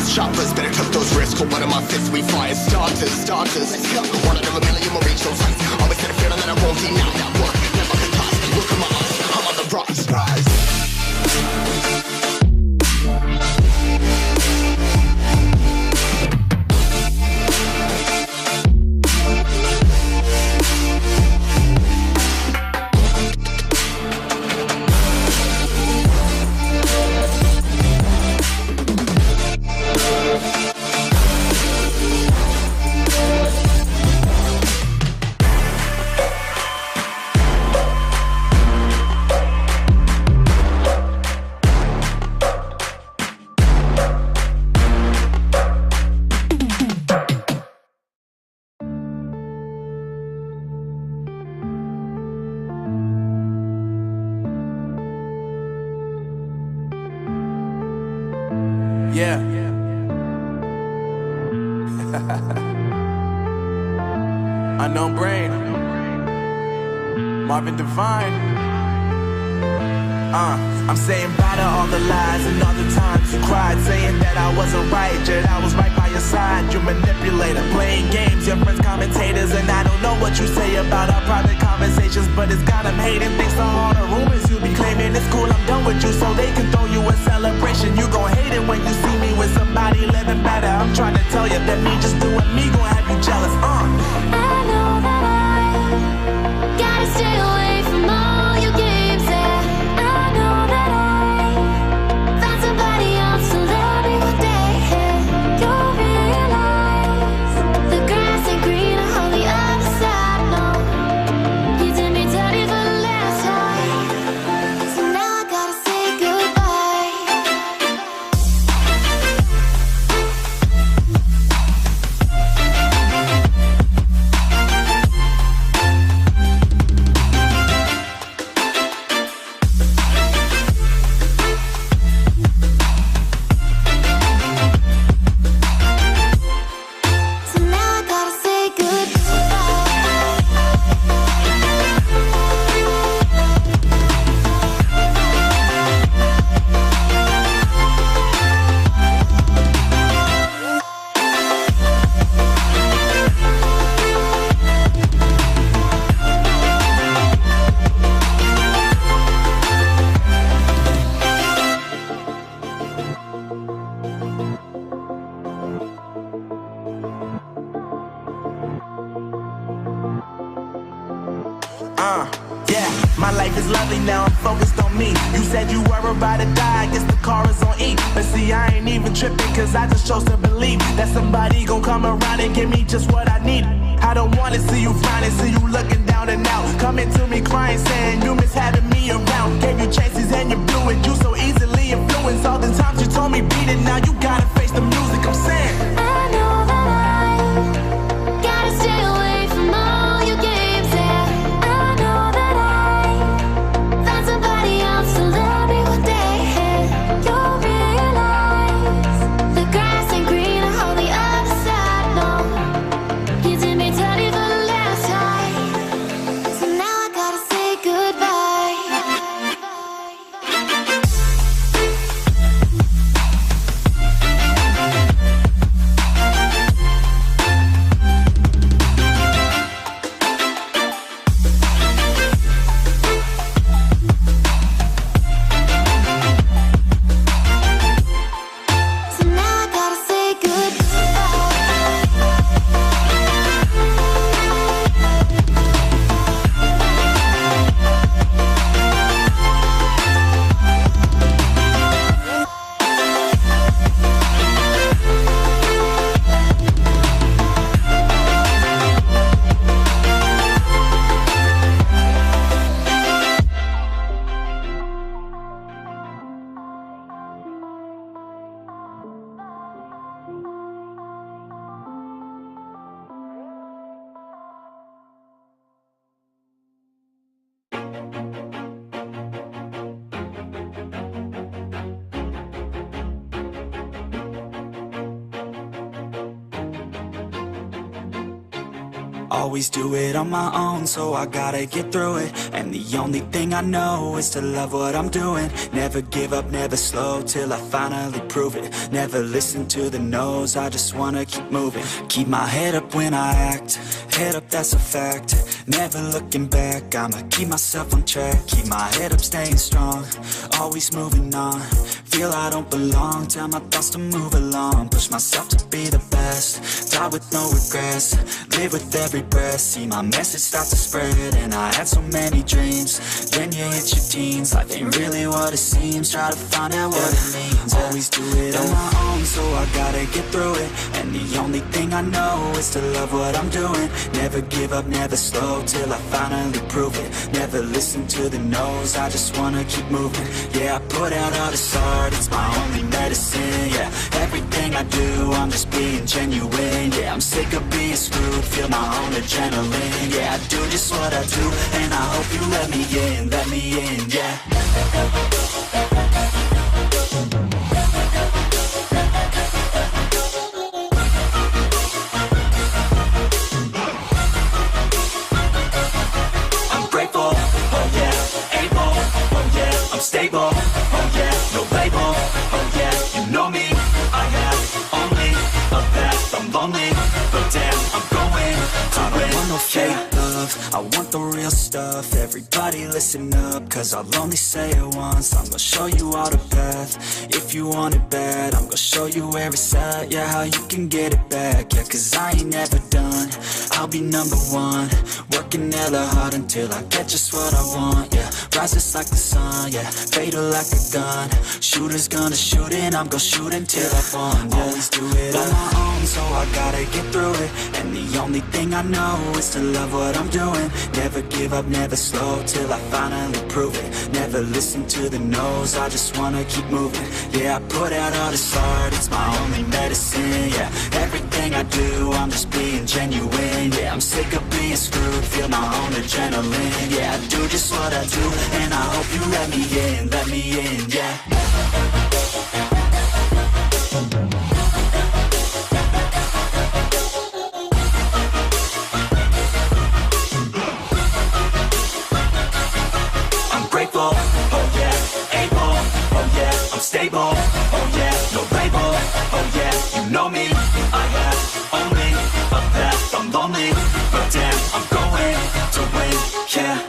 shoppers, better took those risks. Hold one of my fists, we fire starters. Let's go. One out of a million will reach those heights. Always had a feeling that I won't deny that work. Never could toss. Look at my eyes, I'm on the rise. Yeah. Unknown Brain, Marvin Divine. I'm saying bye to all the lies and all the times you cried, saying that I wasn't right, yet I was right by your side. You manipulator, playing games, your friends commentators, and I don't know what you say about our private conversations, but it's got them hating. Thanks to all the rumors you be claiming. It's cool, I'm done with you, so they can throw you a celebration. You gon' hate it when you see me with somebody living better. I'm trying to tell you that me just doing me gon' have you jealous. I know that I gotta stay away from all your games, yeah. I know that I found somebody else to love me one day, yeah. You'll realize the grass ain't greener on the other side, no. You did me dirty for the last time, so now I gotta say goodbye. So now I gotta say Yeah, my life is lovely now, I'm focused on me. You said you were about to die, I guess the car is on E. But see, I ain't even tripping, cause I just chose to believe that somebody gon' come around and give me just what I need. I don't wanna see you flying, see you looking down and out, coming to me crying, saying you miss having me around. Gave you chances and you blew it, you so easily influenced. All the times you told me beat it, now you gotta face the music. I'm saying I know that I gotta stay away from all your games, yeah. I know that I found somebody else to love me one day, yeah. You'll realize the grass ain't greener on the other side, no. You did me dirty for the last time, so now I gotta say goodbye. So now I gotta say Always do it on my own, so I gotta get through it. And And the only thing I know is to love what I'm doing. Never give up, never slow, till I finally prove it. Never listen to the no's, I just wanna keep moving. Keep my head up when I act, head up, that's a fact. Never looking back, I'ma keep myself on track. Keep my head up, staying strong, always moving on. Feel I don't belong, tell my thoughts to move along. Push myself to be the best, die with no regrets. Live with every breath, see my message start to spread. And I had so many dreams, then you hit your teens. Life ain't really what it seems, try to find out what it means. Always do it on my own, so I gotta get through it. And the only thing I know is to love what I'm doing. Never give up, never slow, till I finally prove it. Never listen to the no's, I just wanna keep moving. Yeah, I put out all this art, it's my only medicine. Yeah, everything I do, I'm just being genuine. Yeah, I'm sick of being screwed, feel my own adrenaline. Yeah, I do just what I do, and I hope you let me in, yeah. Stable, oh yeah, no label, oh yeah, you know me. I have only a path, I'm lonely, but damn, I'm going to win. I don't want no fake love, I want the real stuff. Everybody listen up, cause I'll only say it once. I'm gonna show you all the path, if you want it bad. I'm gonna show you where it's at, yeah, how you can get it back. Yeah, cause I ain't never done, I'll be number one. Working hella hard until I get just what I want, yeah. Rises like the sun, yeah, fatal like a gun. Shooter's gonna shoot and I'm gonna shoot until I've won, yeah. Always do it on my own, so I gotta get through it. And the only thing I know is to love what I'm doing. Never give up, never slow, till I finally prove it. Never listen to the no's, I just wanna keep moving. Yeah, I put out all this art, it's my only medicine. Yeah, everything I do, I'm just being genuine. Yeah, I'm sick of being screwed, feel my own adrenaline. Yeah, I do just what I do, and I hope you let me in, yeah. I'm grateful, oh yeah, able, oh yeah, I'm stable, oh yeah, no label, oh yeah, you know me. I have only a path, I'm lonely, but damn, I'm going to win, yeah.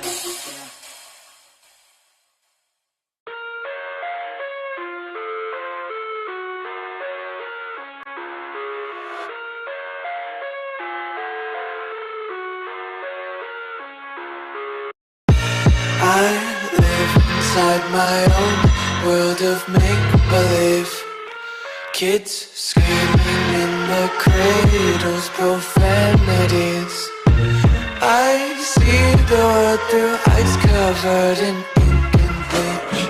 I live inside my own world of make-believe. Kids screaming in the cradles, profanities. I see the world through eyes covered in ink and bleach.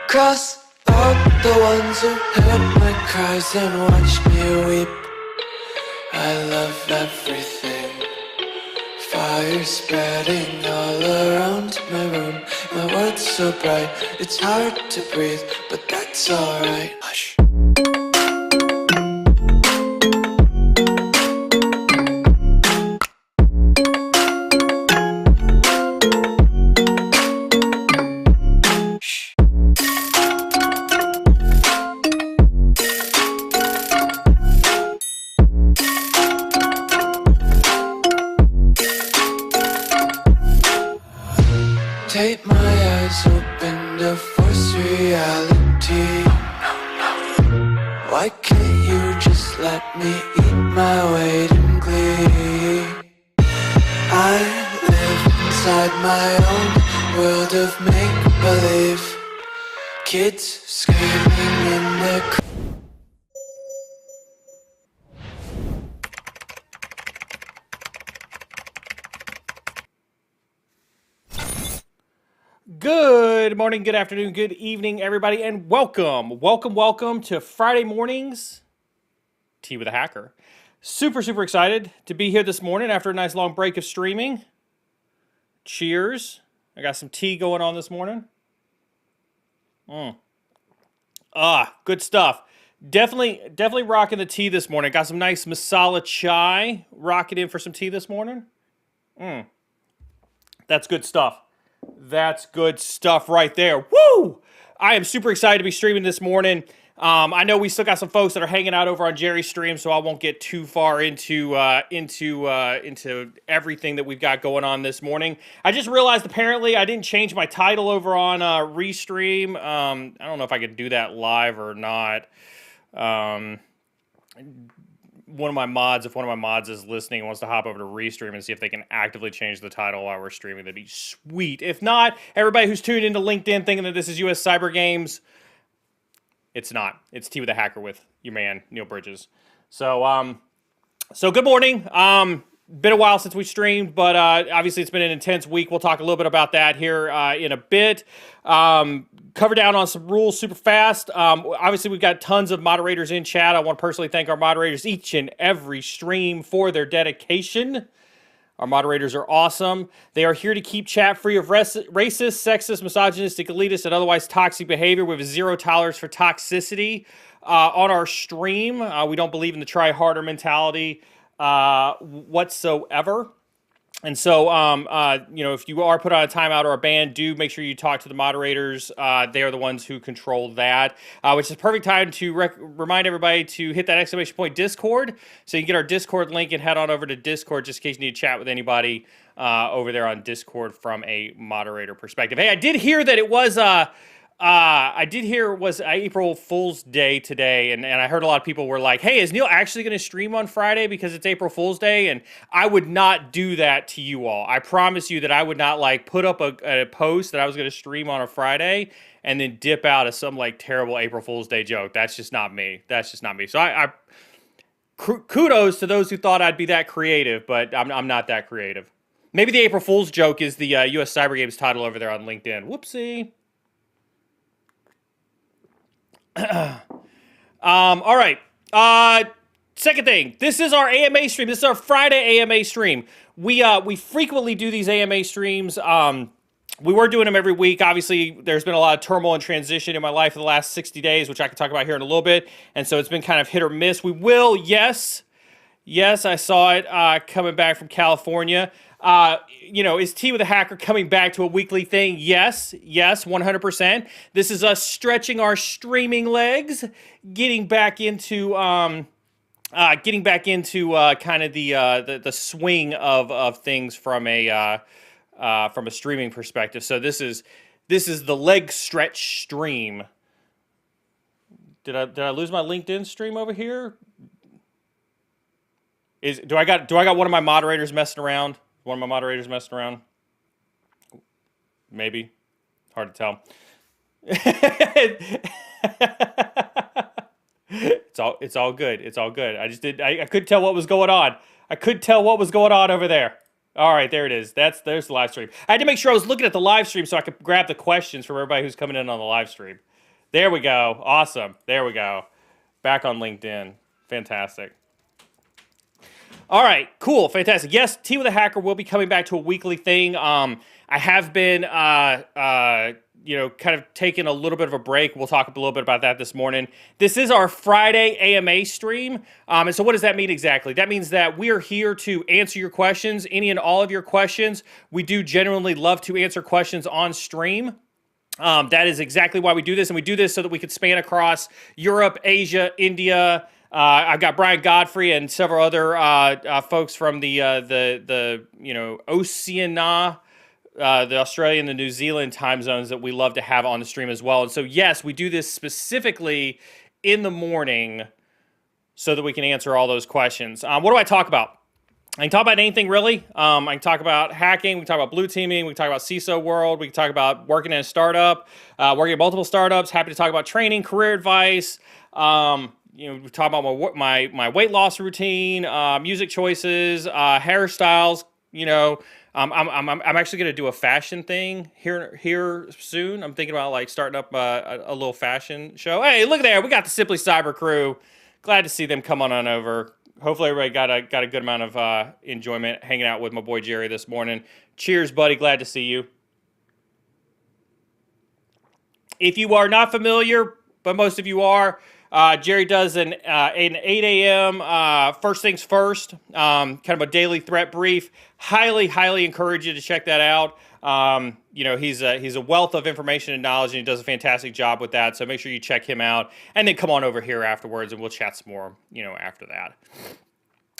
Cross out the ones who heard my cries and watched me weep. I love everything. Fire spreading all around my room. My world's so bright, it's hard to breathe, but that's alright. Hush. Take my eyes open to force reality. Why can't you just let me eat my weight in glee? I live inside my own world of make-believe. Kids screaming in the Good morning, good afternoon, good evening, everybody, and welcome to Friday mornings Tea with a Hacker. Super excited to be here this morning after a nice long break of streaming. Cheers. I got some tea going on this morning. Good stuff. Definitely rocking the tea this morning. Got some nice masala chai. Rocking in for some tea this morning. That's good stuff. That's good stuff right there. Woo! I am super excited to be streaming this morning. I know we still got some folks that are hanging out over on Jerry's stream, so I won't get too far into everything that we've got going on this morning. I just realized apparently I didn't change my title over on Restream. I don't know if I could do that live or not. If one of my mods is listening and wants to hop over to Restream and see if they can actively change the title while we're streaming, that'd be sweet. If not, everybody who's tuned into LinkedIn thinking that this is US Cyber Games, it's not. It's Tea with a Hacker with your man, Neil Bridges. So good morning. Been a while since we streamed, but obviously it's been an intense week. We'll talk a little bit about that here in a bit. Cover down on some rules super fast. Obviously, we've got tons of moderators in chat. I want to personally thank our moderators each and every stream for their dedication. Our moderators are awesome. They are here to keep chat free of racist, sexist, misogynistic, elitist, and otherwise toxic behavior. We have zero tolerance for toxicity on our stream. We don't believe in the try harder mentality whatsoever. And so, if you are put on a timeout or a ban, do make sure you talk to the moderators. They are the ones who control that, which is a perfect time to remind everybody to hit that exclamation point Discord. So you can get our Discord link and head on over to Discord just in case you need to chat with anybody over there on Discord from a moderator perspective. Hey, I did hear that it was April Fool's Day today, and I heard a lot of people were like, hey, is Neil actually going to stream on Friday because it's April Fool's Day? And I would not do that to you all. I promise you that I would not put up a post that I was going to stream on a Friday and then dip out of some terrible April Fool's Day joke. That's just not me. So I kudos to those who thought I'd be that creative, but I'm not that creative. Maybe the April Fool's joke is the US Cyber Games title over there on LinkedIn. Whoopsie. All right. Second thing, this is our AMA stream. This is our Friday AMA stream. We frequently do these AMA streams. We were doing them every week. Obviously, there's been a lot of turmoil and transition in my life in the last 60 days, which I can talk about here in a little bit. And so it's been kind of hit or miss. We will, yes, I saw it coming back from California. Is Tea with a Hacker coming back to a weekly thing? Yes, 100%. This is us stretching our streaming legs, getting back into kind of the swing of things from a streaming perspective. So this is the leg stretch stream. Did I lose my LinkedIn stream over here? Do I got one of my moderators messing around? One of my moderators messing around? Maybe. Hard to tell. It's all good. It's all good. I couldn't tell what was going on. I couldn't tell what was going on over there. All right, there it is. There's the live stream. I had to make sure I was looking at the live stream so I could grab the questions from everybody who's coming in on the live stream. There we go. Awesome. There we go. Back on LinkedIn. Fantastic. All right, cool, fantastic. Yes, Tea with a Hacker will be coming back to a weekly thing. I have been, kind of taking a little bit of a break. We'll talk a little bit about that this morning. This is our Friday AMA stream. And so what does that mean exactly? That means that we are here to answer your questions, any and all of your questions. We do genuinely love to answer questions on stream. That is exactly why we do this. And we do this so that we can span across Europe, Asia, India. I've got Brian Godfrey and several other folks from the Oceania, the Australian, the New Zealand time zones that we love to have on the stream as well. And so, yes, we do this specifically in the morning so that we can answer all those questions. What do I talk about? I can talk about anything, really. I can talk about hacking. We can talk about blue teaming. We can talk about CISO world. We can talk about working in a startup, working at multiple startups. Happy to talk about training, career advice. We talk about my weight loss routine, music choices, hairstyles. I'm actually going to do a fashion thing here soon. I'm thinking about starting up a little fashion show. Hey, look there, we got the Simply Cyber crew. Glad to see them come on over. Hopefully everybody got a good amount of enjoyment hanging out with my boy Jerry this morning. Cheers, buddy. Glad to see you. If you are not familiar, but most of you are, Jerry does an 8 a.m. First things first, kind of a daily threat brief. Highly encourage you to check that out. He's a wealth of information and knowledge, and he does a fantastic job with that. So make sure you check him out, and then come on over here afterwards, and we'll chat some more, after that.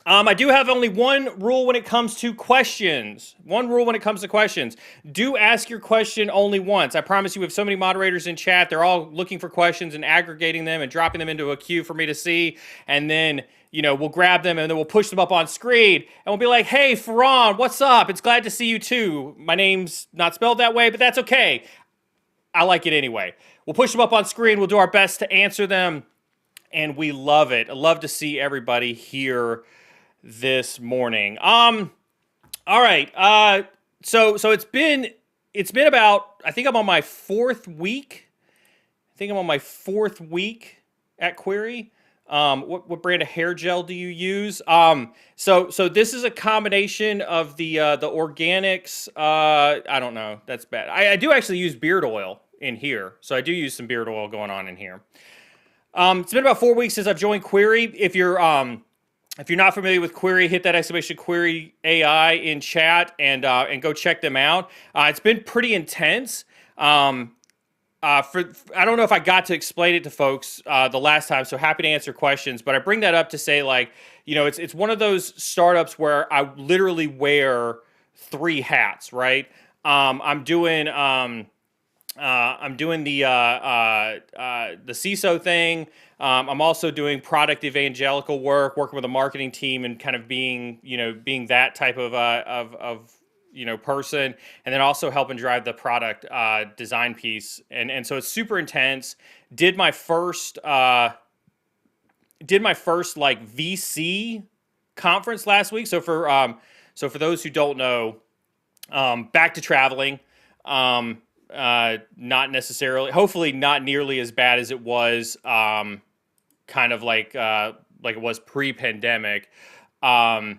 I do have only one rule when it comes to questions. One rule when it comes to questions. Do ask your question only once. I promise you, we have so many moderators in chat. They're all looking for questions and aggregating them and dropping them into a queue for me to see. And then, we'll grab them and then we'll push them up on screen. And we'll be like, hey, Farhan, what's up? It's glad to see you too. My name's not spelled that way, but that's okay. I like it anyway. We'll push them up on screen. We'll do our best to answer them. And we love it. I love to see everybody here this morning. All right. So it's been about, I think I'm on my fourth week. At Query. What brand of hair gel do you use? So this is a combination of the organics. I don't know. That's bad. I do actually use beard oil in here. So I do use some beard oil going on in here. It's been about 4 weeks since I've joined Query. If you're not familiar with Query, hit that exclamation Query AI in chat and go check them out. It's been pretty intense. I don't know if I got to explain it to folks the last time, so happy to answer questions. But I bring that up to say, it's one of those startups where I literally wear three hats, right? I'm doing the CISO thing. I'm also doing product evangelical work, working with a marketing team, and kind of being that type of person, and then also helping drive the product design piece. And so it's super intense. Did my first VC conference last week. So for those who don't know, back to traveling. Not necessarily, hopefully not nearly as bad as it was, kind of like it was pre-pandemic, but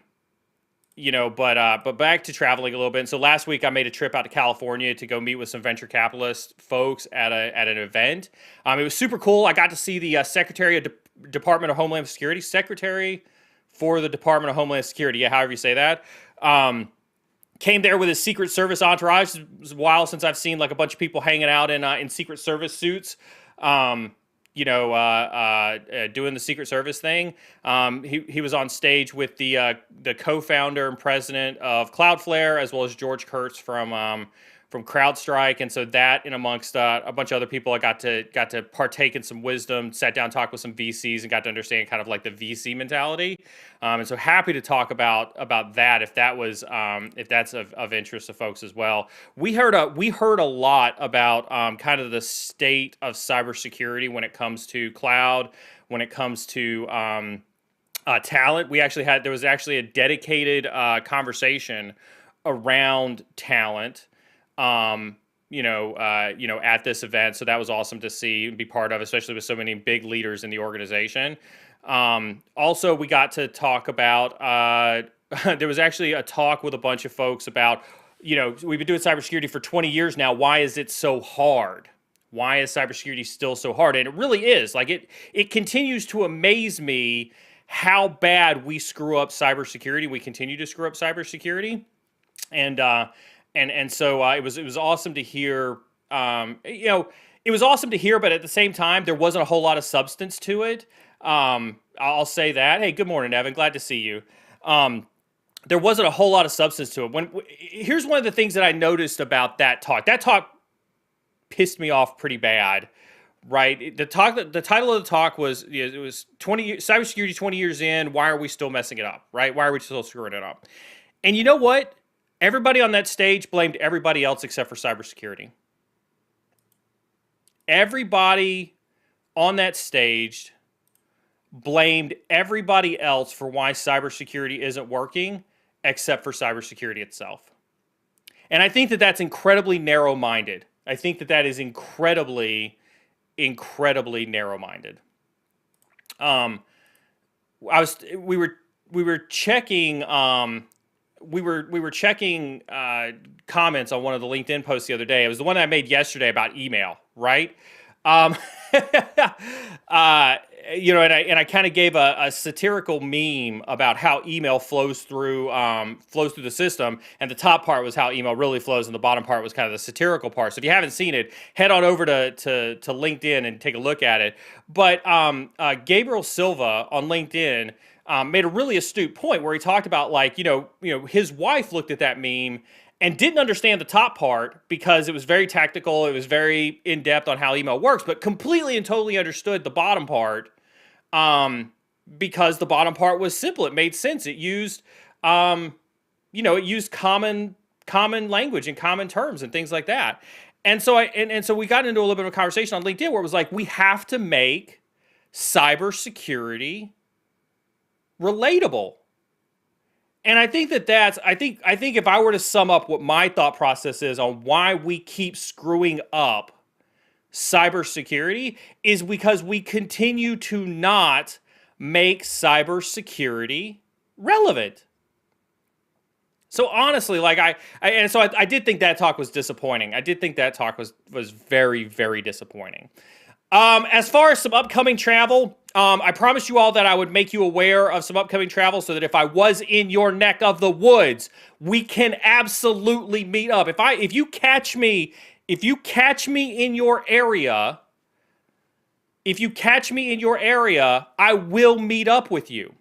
back to traveling a little bit. And so last week I made a trip out to California to go meet with some venture capitalist folks at an event. It was super cool. I got to see the Secretary of Department of Homeland Security, Secretary for the Department of Homeland Security, yeah, however you say that. Came there with his Secret Service entourage. It was a while since I've seen a bunch of people hanging out in Secret Service suits, doing the Secret Service thing. He was on stage with the co-founder and president of Cloudflare, as well as George Kurtz from CrowdStrike, and so that, in amongst a bunch of other people, I got to partake in some wisdom, sat down, talked with some VCs, and got to understand kind of the VC mentality. And so happy to talk about that if that's of interest to folks as well. We heard a lot about kind of the state of cybersecurity when it comes to cloud, when it comes to talent. There was actually a dedicated conversation around talent. At this event. So that was awesome to see and be part of, especially with so many big leaders in the organization. Also, we got to talk about, there was actually a talk with a bunch of folks about, we've been doing cybersecurity for 20 years now. Why is it so hard? Why is cybersecurity still so hard? And it really is. It continues to amaze me how bad we screw up cybersecurity. We continue to screw up cybersecurity. And so it was awesome to hear. It was awesome to hear, but at the same time, there wasn't a whole lot of substance to it. I'll say that. Hey, good morning, Evan. Glad to see you. There wasn't a whole lot of substance to it. Here's one of the things that I noticed about that talk. That talk pissed me off pretty bad, right? The title of the talk was, it was cybersecurity 20 years in. Why are we still messing it up, right? Why are we still screwing it up? And you know what? Everybody on that stage blamed everybody else except for cybersecurity. Everybody on that stage blamed everybody else for why cybersecurity isn't working except for cybersecurity itself. And I think that that's incredibly narrow-minded. I think that that is incredibly narrow-minded. We were checking comments on one of the LinkedIn posts the other day. It was the one I made yesterday about email, right? uh, and I kind of gave a satirical meme about how email flows through the system, and the top part was how email really flows, and the bottom part was kind of the satirical part. So if you haven't seen it, head on over to LinkedIn and take a look at it. But Gabriel Silva on LinkedIn made a really astute point where he talked about, like, his wife looked at that meme and didn't understand the top part because it was very technical, it was very in-depth on how email works, but completely and totally understood the bottom part, because the bottom part was simple. It made sense. It used, it used common language and common terms and things like that. And so we got into a little bit of a conversation on LinkedIn where it was like, we have to make cybersecurity relatable. And I think I think if I were to sum up what my thought process is on why we keep screwing up cybersecurity, is because we continue to not make cybersecurity relevant. So honestly, like I did think that talk was disappointing. I did think that talk was very, very disappointing. As far as some upcoming travel, I promised you all that I would make you aware of some upcoming travel so that if I was in your neck of the woods, we can absolutely meet up. If you catch me in your area, I will meet up with you.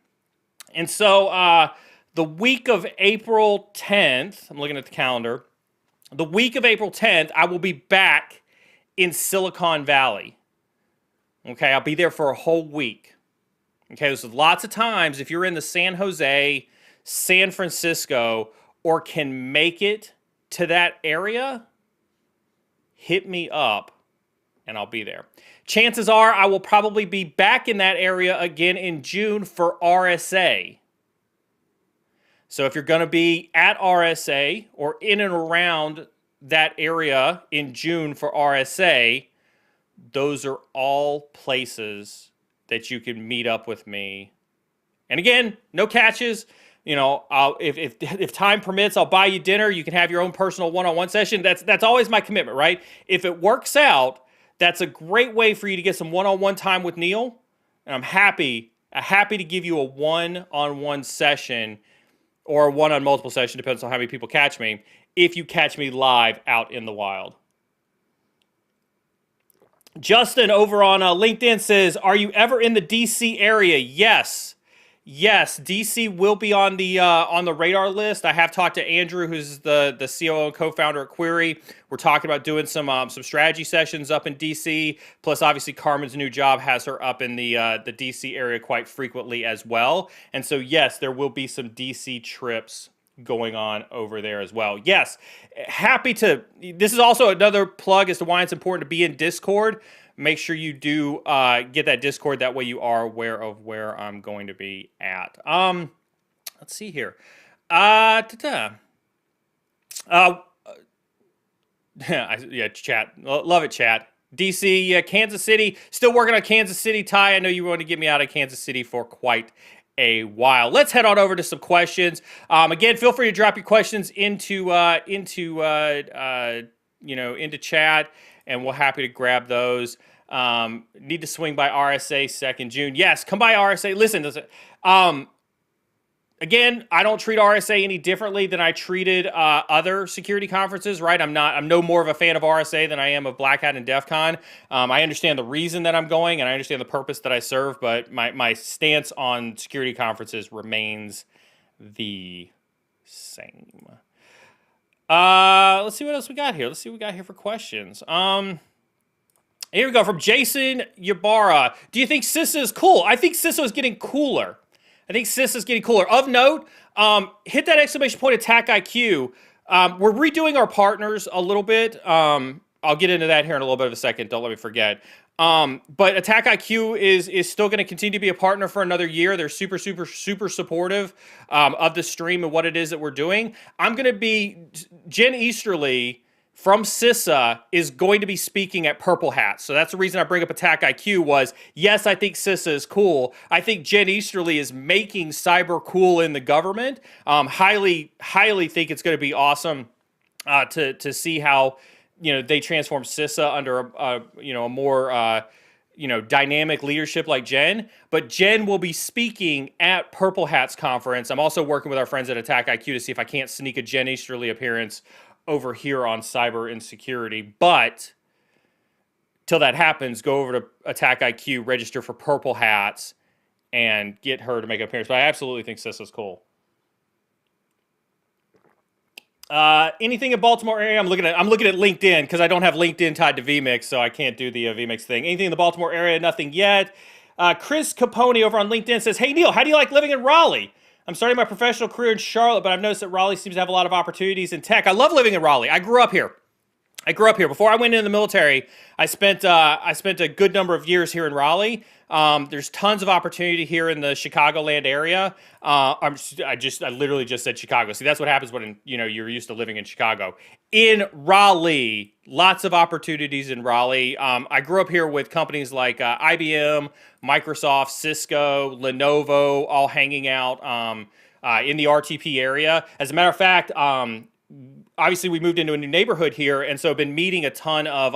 And so the week of April 10th, I'm looking at the calendar. The week of April 10th, I will be back in Silicon Valley. Okay, I'll be there for a whole week. Okay, so lots of times, if you're in the San Jose, San Francisco, or can make it to that area, hit me up and I'll be there. Chances are I will probably be back in that area again in June for RSA. So if you're going to be at RSA or in and around that area in June for RSA, those are all places that you can meet up with me. And again, no catches. If time permits, I'll buy you dinner. You can have your own personal one-on-one session. That's always my commitment, right? If it works out, that's a great way for you to get some one-on-one time with Neil. And I'm happy to give you a one-on-one session or a one-on-multiple session, depends on how many people catch me, if you catch me live out in the wild. Justin over on LinkedIn says, are you ever in the DC area? Yes, DC will be on the radar list. I have talked to Andrew, who's the COO and co-founder at Query. We're talking about doing some strategy sessions up in DC. Plus, obviously, Carmen's new job has her up in the DC area quite frequently as well. And so, yes, there will be some DC trips going on over there as well. Yes, happy to. This is also another plug as to why it's important to be in Discord. Make sure you do get that Discord. That way you are aware of where I'm going to be at. Let's see here. Yeah, chat. Love it, chat. DC, yeah, Kansas City. Still working on Kansas City. Ty, I know you want to get me out of Kansas City for quite a while. Let's head on over to some questions. Again, feel free to drop your questions into chat, and we're happy to grab those. Need to swing by RSA 2nd June. Yes, come by RSA. Listen, again, I don't treat RSA any differently than I treated other security conferences, right? I'm no more of a fan of RSA than I am of Black Hat and DEF CON. I understand the reason that I'm going, and I understand the purpose that I serve, but my stance on security conferences remains the same. Let's see what else we got here. Let's see what we got here for questions. Here we go, from Jason Ybarra. Do you think CISA is cool? I think CISA is getting cooler. Of note, hit that exclamation point Attack IQ. We're redoing our partners a little bit. I'll get into that here in a little bit of a second. Don't let me forget. But Attack IQ is still going to continue to be a partner for another year. They're super, super, super supportive of the stream and what it is that we're doing. I'm going to be, Jen Easterly from CISA is going to be speaking at Purple Hat. So that's the reason I bring up Attack IQ was, yes, I think CISA is cool. I think Jen Easterly is making cyber cool in the government. Highly think it's going to be awesome to see how they transform CISA under a more dynamic leadership like Jen, but Jen will be speaking at Purple Hats Conference. I'm also working with our friends at Attack IQ to see if I can't sneak a Jen Easterly appearance over here on Cyber and Security. But till that happens, go over to Attack IQ, register for Purple Hats, and get her to make an appearance. But I absolutely think Sissa's cool. Anything in Baltimore area? I'm looking at LinkedIn because I don't have LinkedIn tied to vMix, so I can't do the vMix thing. Anything in the Baltimore area? Nothing yet. Chris Capone over on LinkedIn says, "Hey Neil, how do you like living in Raleigh? I'm starting my professional career in Charlotte, but I've noticed that Raleigh seems to have a lot of opportunities in tech. I love living in Raleigh. I grew up here. Before I went into the military. I spent a good number of years here in Raleigh. There's tons of opportunity here in the Chicagoland area. I literally just said Chicago. See, that's what happens when you're used to living in Chicago. In Raleigh, lots of opportunities in Raleigh. I grew up here with companies like IBM, Microsoft, Cisco, Lenovo, all hanging out in the RTP area. As a matter of fact, obviously we moved into a new neighborhood here, and so I've been meeting a ton of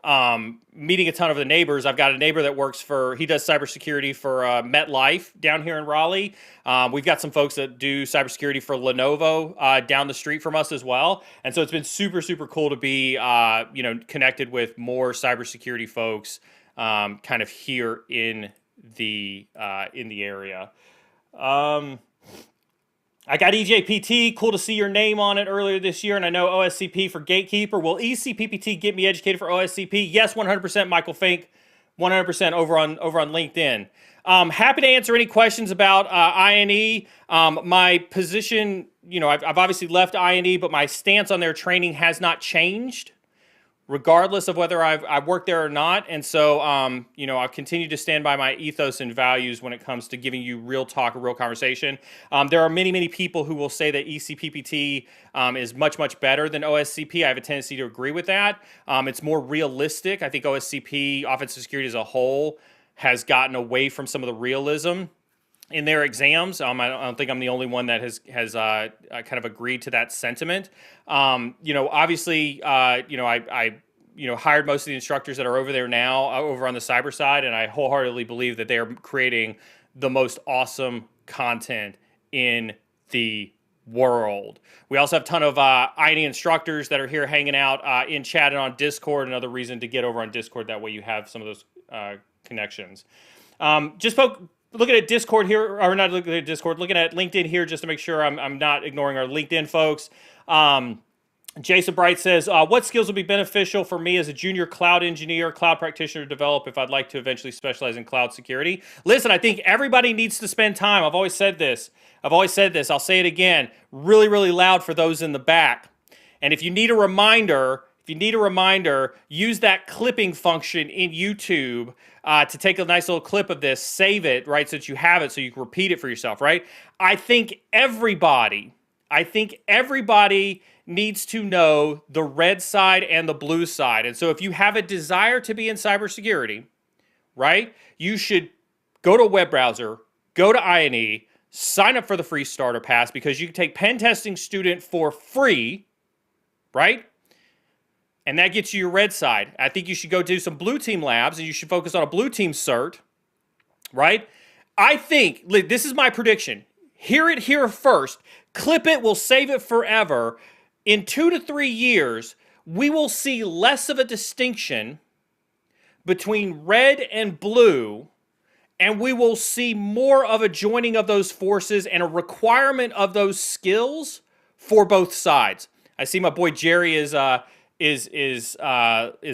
the neighbors. I've got a neighbor that he does cybersecurity for MetLife down here in Raleigh. We've got some folks that do cybersecurity for Lenovo down the street from us as well. And so it's been super, super cool to be connected with more cybersecurity folks kind of here in the area. I got eJPT. Cool to see your name on it earlier this year, and I know OSCP for Gatekeeper. Will eCPPT get me educated for OSCP? Yes, 100%. Michael Fink, 100% over on LinkedIn. Happy to answer any questions about INE. My position, I've obviously left INE, but my stance on their training has not changed, regardless of whether I've worked there or not. And so, I'll continue to stand by my ethos and values when it comes to giving you real talk, a real conversation. There are many, many people who will say that eCPPT is much, much better than OSCP. I have a tendency to agree with that. It's more realistic. I think OSCP, offensive security as a whole, has gotten away from some of the realism in their exams. I don't think I'm the only one that has kind of agreed to that sentiment. Obviously, I hired most of the instructors that are over there now, over on the cyber side, and I wholeheartedly believe that they are creating the most awesome content in the world. We also have a ton of INE instructors that are here hanging out in chat and on Discord. Another reason to get over on Discord, that way you have some of those connections. Looking at Discord here, or not looking at Discord, looking at LinkedIn here just to make sure I'm not ignoring our LinkedIn folks. Jason Bright says, what skills would be beneficial for me as a junior cloud engineer, cloud practitioner to develop if I'd like to eventually specialize in cloud security? Listen, I think everybody needs to spend time. I've always said this. I'll say it again, really, really loud for those in the back. And if you need a reminder, use that clipping function in YouTube to take a nice little clip of this, save it, right, so that you have it, so you can repeat it for yourself, right? I think everybody needs to know the red side and the blue side. And so if you have a desire to be in cybersecurity, right, you should go to a web browser, go to INE, sign up for the free starter pass, because you can take Pen Testing Student for free, right? And that gets you your red side. I think you should go do some blue team labs, and you should focus on a blue team cert, right? I think, this is my prediction. Hear it here first. Clip it. We'll save it forever. In 2 to 3 years, we will see less of a distinction between red and blue, and we will see more of a joining of those forces and a requirement of those skills for both sides. I see my boy Jerry is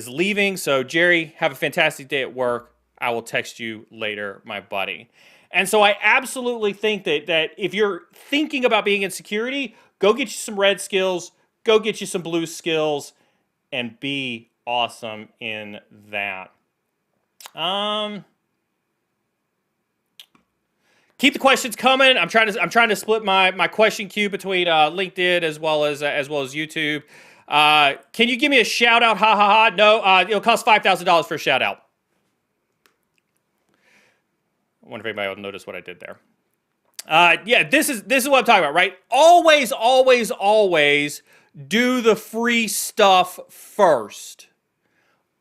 leaving. So Jerry, have a fantastic day at work. I will text you later, my buddy. And so I absolutely think that if you're thinking about being in security, go get you some red skills, go get you some blue skills, and be awesome in that. Keep the questions coming. I'm trying to split my question queue between LinkedIn as well as YouTube. Can you give me a shout out? Ha ha ha. No, it'll cost $5,000 for a shout out. I wonder if anybody will notice what I did there. Yeah, this is what I'm talking about, right? Always, always, always do the free stuff first.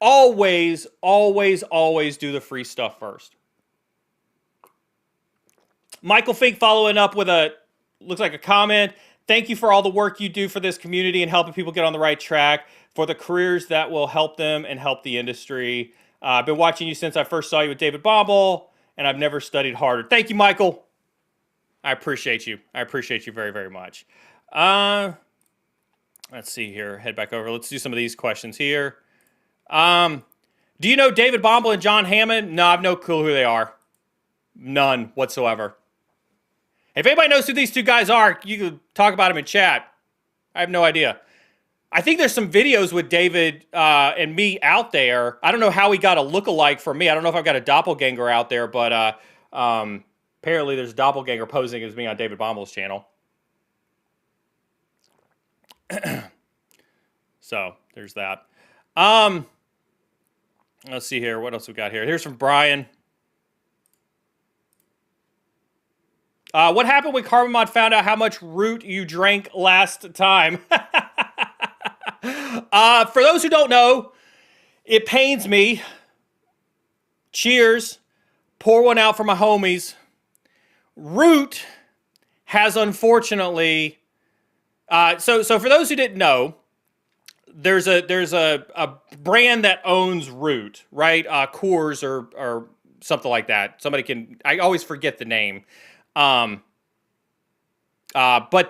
always, always, always do the free stuff first. Michael Fink following up with looks like a comment. Thank you for all the work you do for this community and helping people get on the right track for the careers that will help them and help the industry. I've been watching you since I first saw you with David Bombal, and I've never studied harder. Thank you, Michael. I appreciate you. I appreciate you very, very much. Let's see here. Head back over. Let's do some of these questions here. Do you know David Bombal and John Hammond? No, I have no clue who they are. None whatsoever. If anybody knows who these two guys are, you can talk about them in chat. I have no idea. I think there's some videos with David and me out there. I don't know how he got a lookalike for me. I don't know if I've got a doppelganger out there, but apparently there's a doppelganger posing as me on David Bombal's channel. So there's that. Let's see here. What else we got here? Here's from Brian. What happened when Carbon Mod found out how much root you drank last time? For those who don't know, it pains me. Cheers. Pour one out for my homies. Root has unfortunately... So for those who didn't know, there's a brand that owns Root, right? Coors or something like that. Somebody can... I always forget the name. But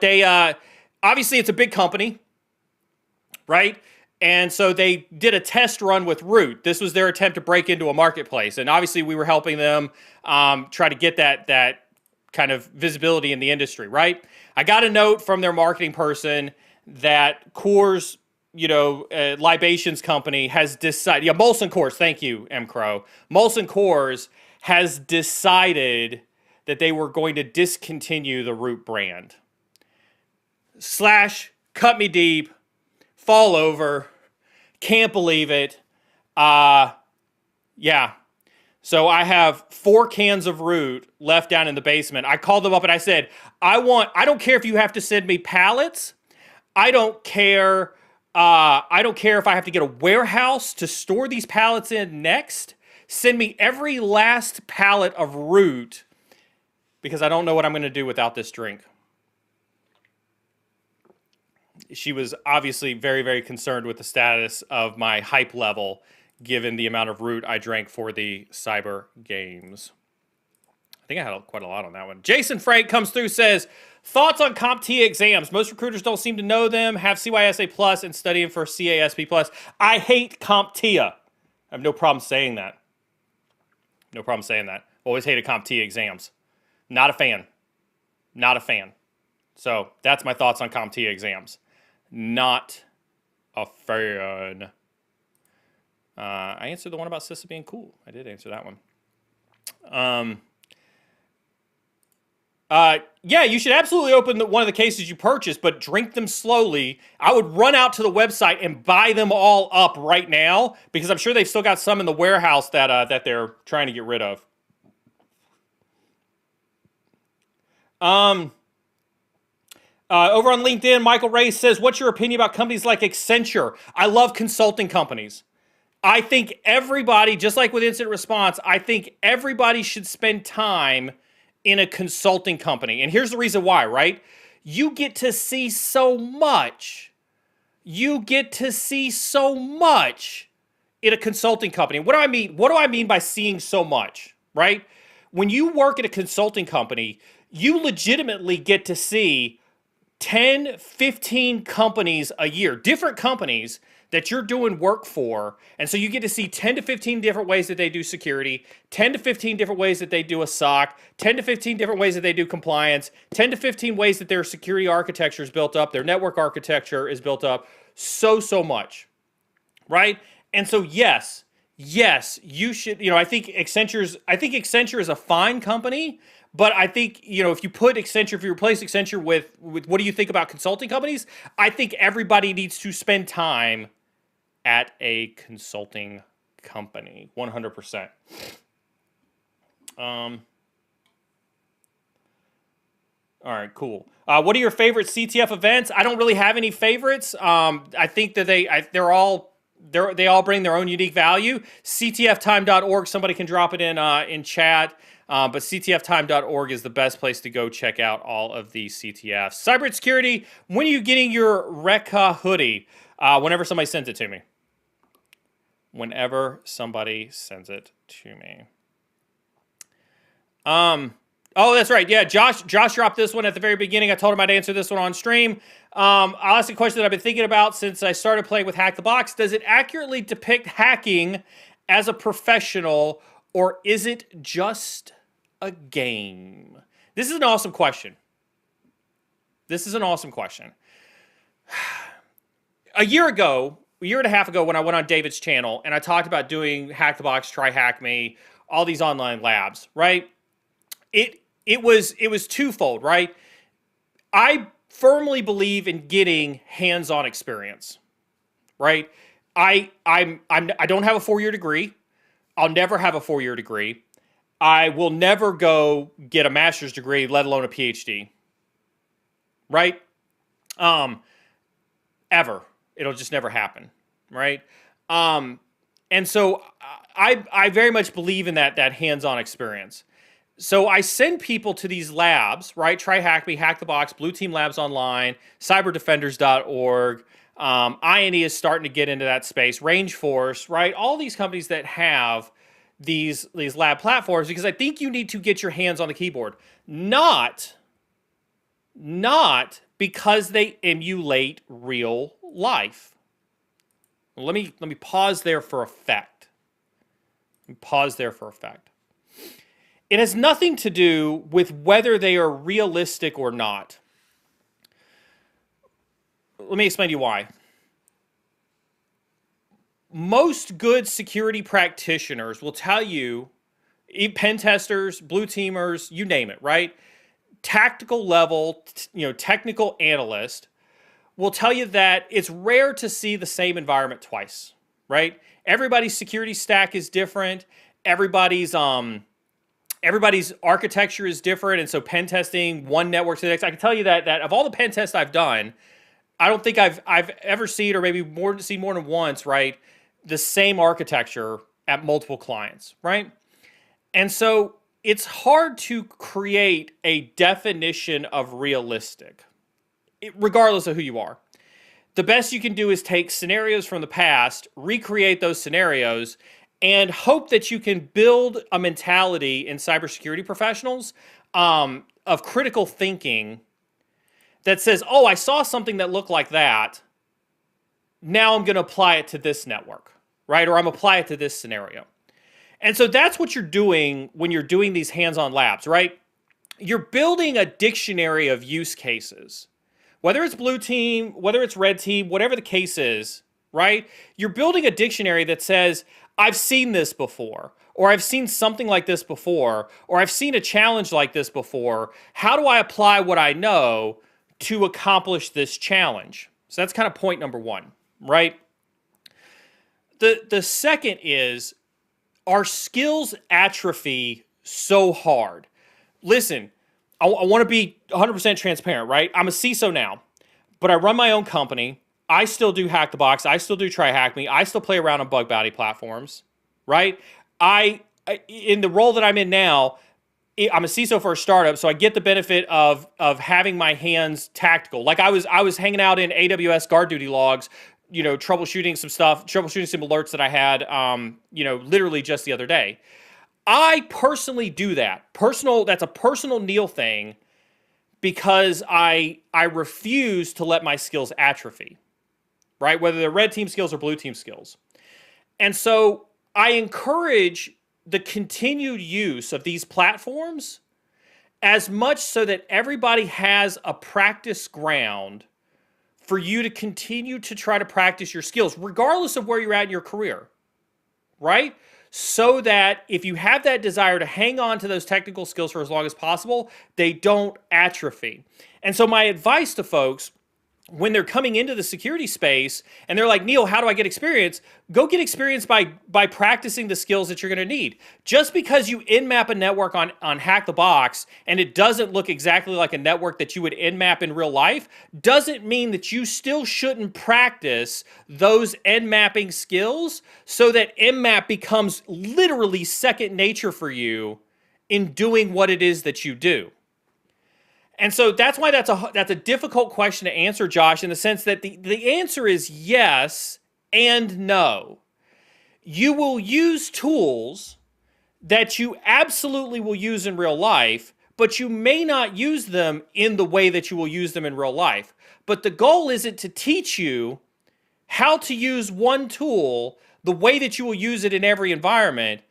they, obviously it's a big company, right? And so they did a test run with Root. This was their attempt to break into a marketplace. And obviously we were helping them, try to get that kind of visibility in the industry, right? I got a note from their marketing person that Coors, libations company has decided, Molson Coors, thank you, M. Crow. Molson Coors has decided that they were going to discontinue the Root brand. / cut me deep, fall over, can't believe it. Yeah. So I have 4 cans of Root left down in the basement. I called them up and I said, I don't care if you have to send me pallets. I don't care if I have to get a warehouse to store these pallets in next. Send me every last pallet of Root, because I don't know what I'm going to do without this drink. She was obviously very, very concerned with the status of my hype level, given the amount of Root I drank for the Cyber Games. I think I had quite a lot on that one. Jason Frank comes through, says, thoughts on CompTIA exams? Most recruiters don't seem to know them, have CYSA Plus, and studying for CASP Plus. I hate CompTIA. I have no problem saying that. No problem saying that. Always hated CompTIA exams. Not a fan. Not a fan. So that's my thoughts on CompTIA exams. Not a fan. I answered the one about CISA being cool. I did answer that one. Yeah, you should absolutely open one of the cases you purchased, but drink them slowly. I would run out to the website and buy them all up right now, because I'm sure they've still got some in the warehouse that they're trying to get rid of. Over on LinkedIn, Michael Ray says, what's your opinion about companies like Accenture? I love consulting companies. I think everybody, just like with incident response, I think everybody should spend time in a consulting company. And here's the reason why, right? You get to see so much. You get to see so much in a consulting company. What do I mean? What do I mean by seeing so much, right? When you work at a consulting company, you legitimately get to see 10, 15 companies a year, different companies that you're doing work for. And so you get to see 10 to 15 different ways that they do security, 10 to 15 different ways that they do a SOC, 10 to 15 different ways that they do compliance, 10 to 15 ways that their security architecture is built up, their network architecture is built up, so much, right? And so yes, you should, I think Accenture is a fine company, but I think, if you replace Accenture with what do you think about consulting companies? I think everybody needs to spend time at a consulting company, 100%. All right, cool. What are your favorite CTF events? I don't really have any favorites. I think that they're all they all bring their own unique value. ctftime.org, somebody can drop it in chat. But ctftime.org is the best place to go check out all of these CTFs. Cybersecurity, when are you getting your Rekka hoodie? Whenever somebody sends it to me. Whenever somebody sends it to me. Oh, that's right. Yeah, Josh dropped this one at the very beginning. I told him I'd answer this one on stream. I'll ask a question that I've been thinking about since I started playing with Hack the Box. Does it accurately depict hacking as a professional, or is it just a game? This is an awesome question. A year and a half ago, when I went on David's channel and I talked about doing Hack the Box, Try Hack Me, all these online labs, right? It was twofold, right? I firmly believe in getting hands-on experience, right? I don't have a 4-year degree. I'll never have a 4-year degree. I will never go get a master's degree, let alone a PhD, right? Ever. It'll just never happen, right? And so I very much believe in that hands-on experience. So I send people to these labs, right? Try Hack Me, Hack the Box, Blue Team Labs Online, cyberdefenders.org. INE is starting to get into that space. Rangeforce, right? All these companies that have these lab platforms, because I think you need to get your hands on the keyboard. Not because they emulate real life. Let me pause there for effect. It has nothing to do with whether they are realistic or not. Let me explain to you why. Most good security practitioners will tell you, pen testers, blue teamers, you name it, right? Tactical level, technical analyst will tell you that it's rare to see the same environment twice, right? Everybody's security stack is different. Everybody's architecture is different, and so pen testing one network to the next. I can tell you that of all the pen tests I've done, I don't think I've ever seen, or maybe seen more than once, right, the same architecture at multiple clients, right? And so it's hard to create a definition of realistic, regardless of who you are. The best you can do is take scenarios from the past, recreate those scenarios, and hope that you can build a mentality in cybersecurity professionals of critical thinking that says, oh, I saw something that looked like that. Now I'm going to apply it to this network, right? Or I'm apply it to this scenario. And so that's what you're doing when you're doing these hands-on labs, right? You're building a dictionary of use cases. Whether it's blue team, whether it's red team, whatever the case is, right? You're building a dictionary that says, I've seen this before, or I've seen something like this before, or I've seen a challenge like this before. How do I apply what I know to accomplish this challenge? So that's kind of point number one, right? The second is, our skills atrophy so hard. Listen, I want to be 100% transparent, right? I'm a CISO now, but I run my own company. I still do Hack the Box. I still do Try Hack Me. I still play around on bug bounty platforms, right? I in the role that I'm in now, I'm a CISO for a startup, so I get the benefit of having my hands tactical. Like I was hanging out in AWS guard duty logs, troubleshooting some alerts that I had, literally just the other day. I personally do that. That's a personal Neil thing because I refuse to let my skills atrophy, right? Whether they're red team skills or blue team skills. And so I encourage the continued use of these platforms as much so that everybody has a practice ground for you to continue to try to practice your skills, regardless of where you're at in your career, right? So that if you have that desire to hang on to those technical skills for as long as possible, they don't atrophy. And so my advice to folks when they're coming into the security space and they're like, Neil, how do I get experience? Go get experience by practicing the skills that you're going to need. Just because you nmap a network on Hack the Box and it doesn't look exactly like a network that you would nmap in real life doesn't mean that you still shouldn't practice those nmapping skills so that nmap becomes literally second nature for you in doing what it is that you do. And so that's why that's a difficult question to answer, Josh, in the sense that the answer is yes and no. You will use tools that you absolutely will use in real life, but you may not use them in the way that you will use them in real life. But the goal isn't to teach you how to use one tool the way that you will use it in every environment.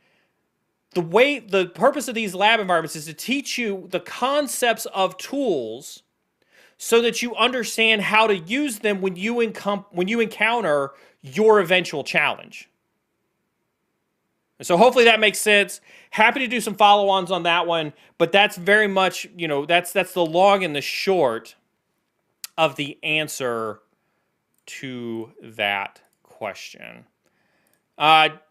The purpose of these lab environments is to teach you the concepts of tools so that you understand how to use them when you encounter your eventual challenge. And so hopefully that makes sense. Happy to do some follow-ons on that one, but that's very much, that's the long and the short of the answer to that question.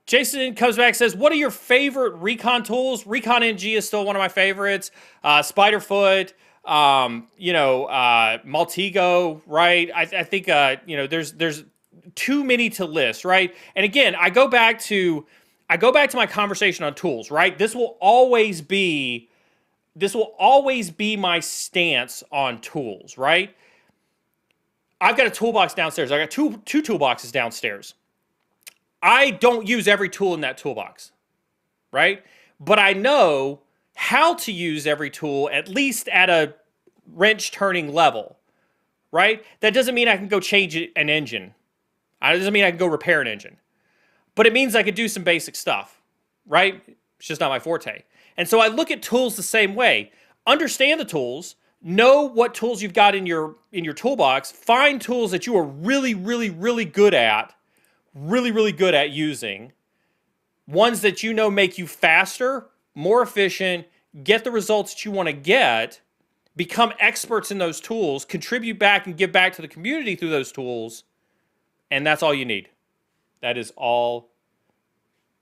Jason comes back and says, what are your favorite recon tools? Recon NG is still one of my favorites. Spiderfoot, Maltego, right? I think, there's too many to list, right? And again, I go back to my conversation on tools, right? This will always be my stance on tools, right? I've got a toolbox downstairs. I got two toolboxes downstairs. I don't use every tool in that toolbox, right? But I know how to use every tool, at least at a wrench turning level, right? That doesn't mean I can go change an engine. It doesn't mean I can go repair an engine. But it means I could do some basic stuff, right? It's just not my forte. And so I look at tools the same way. Understand the tools, know what tools you've got in your toolbox, find tools that you are really, really, really good at, using, ones that make you faster, more efficient, get the results that you want to get, become experts in those tools, contribute back and give back to the community through those tools, and that's all you need. That is all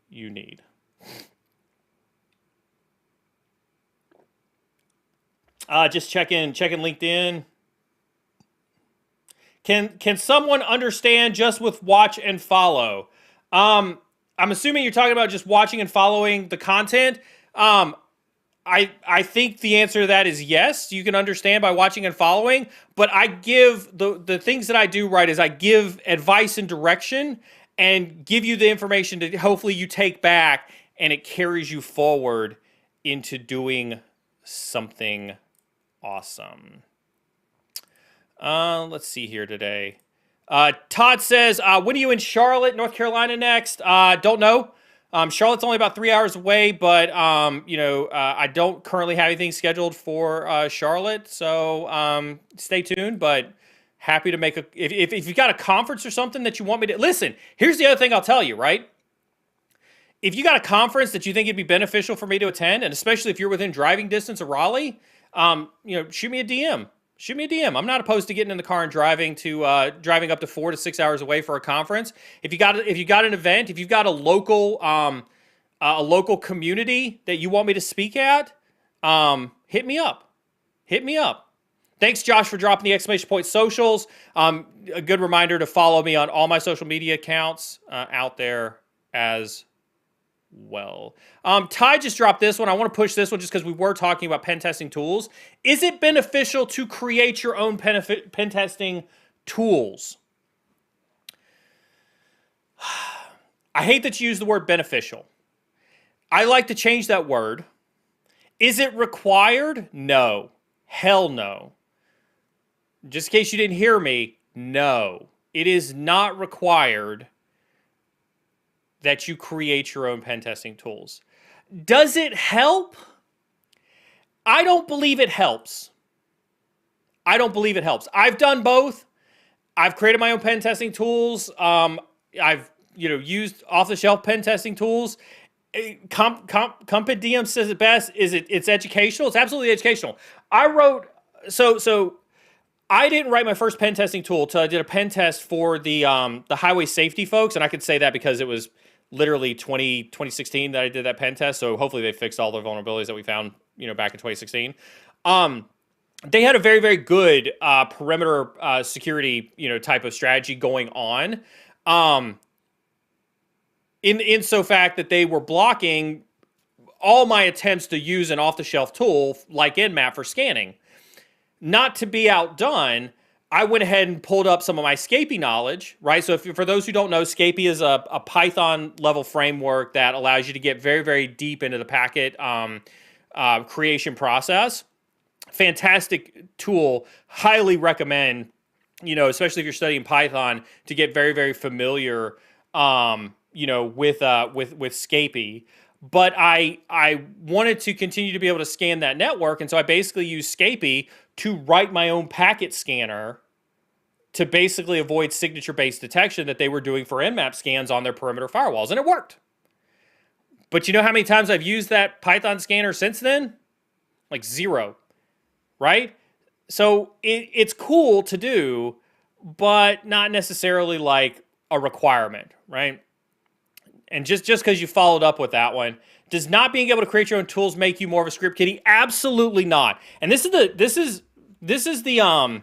you need. Just checking LinkedIn. Can someone understand just with watch and follow? I'm assuming you're talking about just watching and following the content. I think the answer to that is yes. You can understand by watching and following. But I give the things that I do right is I give advice and direction and give you the information that hopefully you take back and it carries you forward into doing something awesome. Let's see here today. Todd says, when are you in Charlotte, North Carolina next? Don't know. Charlotte's only about 3 hours away, but, I don't currently have anything scheduled for Charlotte. So stay tuned, but happy to make if you've got a conference or something that you want me to, listen, here's the other thing I'll tell you, right? If you got a conference that you think it'd be beneficial for me to attend, and especially if you're within driving distance of Raleigh, shoot me a DM. Shoot me a DM. I'm not opposed to getting in the car and driving up to 4 to 6 hours away for a conference. If you got an event, if you've got a local community that you want me to speak at, hit me up. Thanks, Josh, for dropping the exclamation point socials. A good reminder to follow me on all my social media accounts out there as well. Ty just dropped this one. I want to push this one just because we were talking about pen testing tools. Is it beneficial to create your own pen testing tools? I hate that you use the word beneficial. I like to change that word. Is it required? No. Hell no. Just in case you didn't hear me, no. It is not required that you create your own pen testing tools. Does it help? I don't believe it helps. I've done both. I've created my own pen testing tools. I've used off-the-shelf pen testing tools. CompetDM says it best. It's educational? It's absolutely educational. I wrote I didn't write my first pen testing tool until I did a pen test for the highway safety folks, and I could say that because it was literally 2016 that I did that pen test. So hopefully they fixed all the vulnerabilities that we found, back in 2016. They had a very, very good perimeter security, type of strategy going on. In so fact that they were blocking all my attempts to use an off-the-shelf tool like Nmap for scanning. Not to be outdone, I went ahead and pulled up some of my Scapy knowledge, right? So for those who don't know, Scapy is a Python level framework that allows you to get very, very deep into the packet creation process. Fantastic tool. Highly recommend, especially if you're studying Python, to get very, very familiar, with Scapy. But I wanted to continue to be able to scan that network, and so I basically used Scapy to write my own packet scanner to basically avoid signature-based detection that they were doing for Nmap scans on their perimeter firewalls, and it worked. But you know how many times I've used that Python scanner since then? Like 0, right? So it's cool to do, but not necessarily like a requirement, right? And just because you followed up with that one, does not being able to create your own tools make you more of a script kiddie? Absolutely not. And this is the I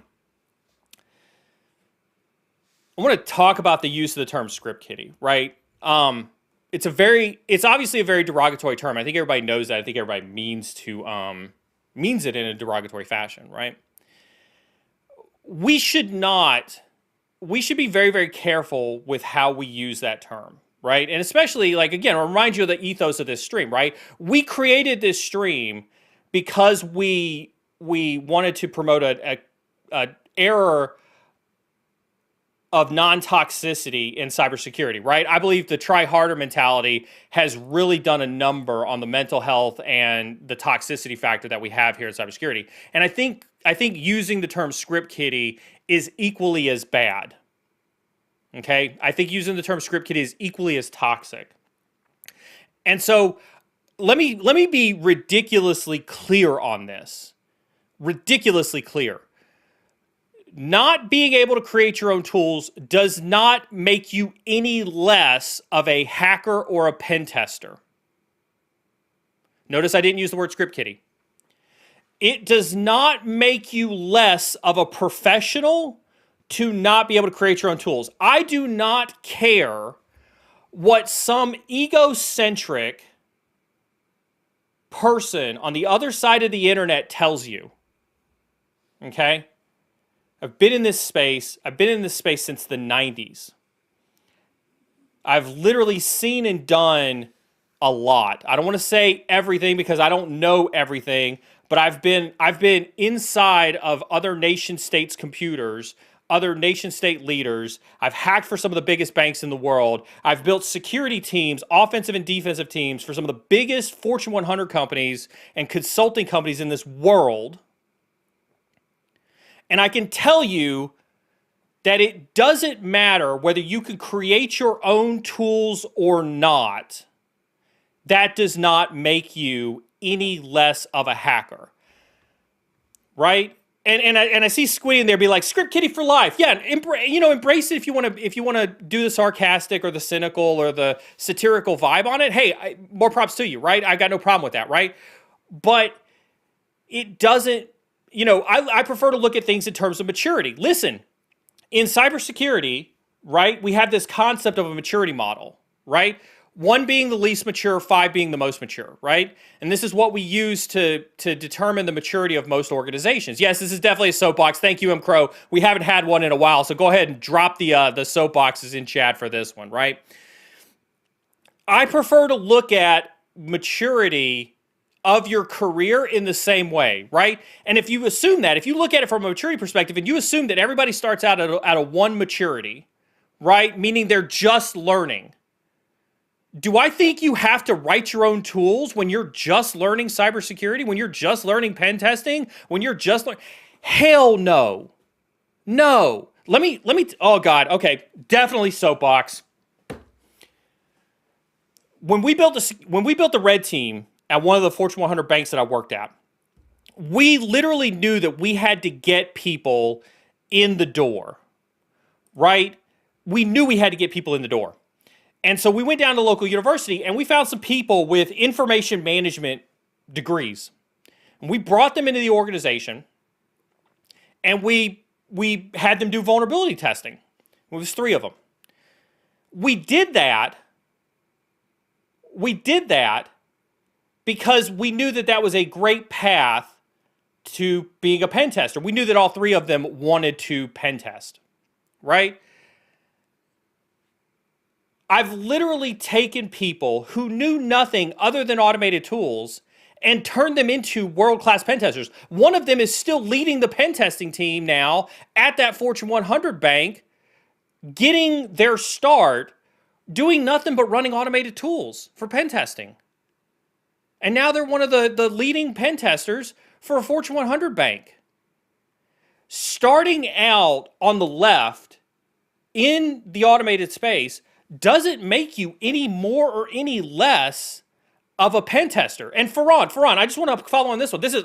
want to talk about the use of the term script kiddie, right? It's obviously a very derogatory term. I think everybody knows that. I think everybody means it in a derogatory fashion, right? We should be very, very careful with how we use that term. Right? And especially, like, again, I'll remind you of the ethos of this stream, right? We created this stream because we wanted to promote a era of non-toxicity in cybersecurity, right? I believe the try harder mentality has really done a number on the mental health and the toxicity factor that we have here in cybersecurity. And I think using the term script kiddie is equally as bad. Okay, I think using the term script kiddie is equally as toxic. And so let me be ridiculously clear on this. Ridiculously clear. Not being able to create your own tools does not make you any less of a hacker or a pen tester. Notice I didn't use the word script kiddie. It does not make you less of a professional to not be able to create your own tools. I do not care what some egocentric person on the other side of the internet tells you. Okay? I've been in this space since the 90s. I've literally seen and done a lot. I don't want to say everything because I don't know everything, but I've been inside of other nation states' computers, other nation-state leaders. I've hacked for some of the biggest banks in the world. I've built security teams, offensive and defensive teams for some of the biggest Fortune 100 companies and consulting companies in this world. And I can tell you that it doesn't matter whether you can create your own tools or not. That does not make you any less of a hacker, right? And I see Squiddy in there be like, script kiddie for life. Yeah, embrace it if you want to do the sarcastic or the cynical or the satirical vibe on it. Hey, more props to you, right? I got no problem with that, right? But it doesn't, I prefer to look at things in terms of maturity. Listen, in cybersecurity, right, we have this concept of a maturity model, right? 1 being the least mature, 5 being the most mature, right? And this is what we use to determine the maturity of most organizations. Yes, this is definitely a soapbox. Thank you, M. Crow. We haven't had one in a while, so go ahead and drop the soapboxes in chat for this one, right? I prefer to look at maturity of your career in the same way, right? And if you assume that, if you look at it from a maturity perspective, and you assume that everybody starts out at a 1 maturity, right? Meaning they're just learning. Do I think you have to write your own tools when you're just learning cybersecurity, when you're just learning pen testing, when you're just hell no. No. Let me oh God, okay, definitely soapbox. When we built the red team at one of the Fortune 100 banks that I worked at, we literally knew that we had to get people in the door, right? We knew we had to get people in the door. And so we went down to local university and we found some people with information management degrees. And we brought them into the organization and we had them do vulnerability testing. It was 3 of them. We did that because we knew that that was a great path to being a pen tester. We knew that all 3 of them wanted to pen test, right? I've literally taken people who knew nothing other than automated tools and turned them into world-class pen testers. One of them is still leading the pen testing team now at that Fortune 100 bank, getting their start doing nothing but running automated tools for pen testing. And now they're one of the leading pen testers for a Fortune 100 bank. Starting out on the left in the automated space doesn't make you any more or any less of a pen tester. And Farhan, I just want to follow on this one. This is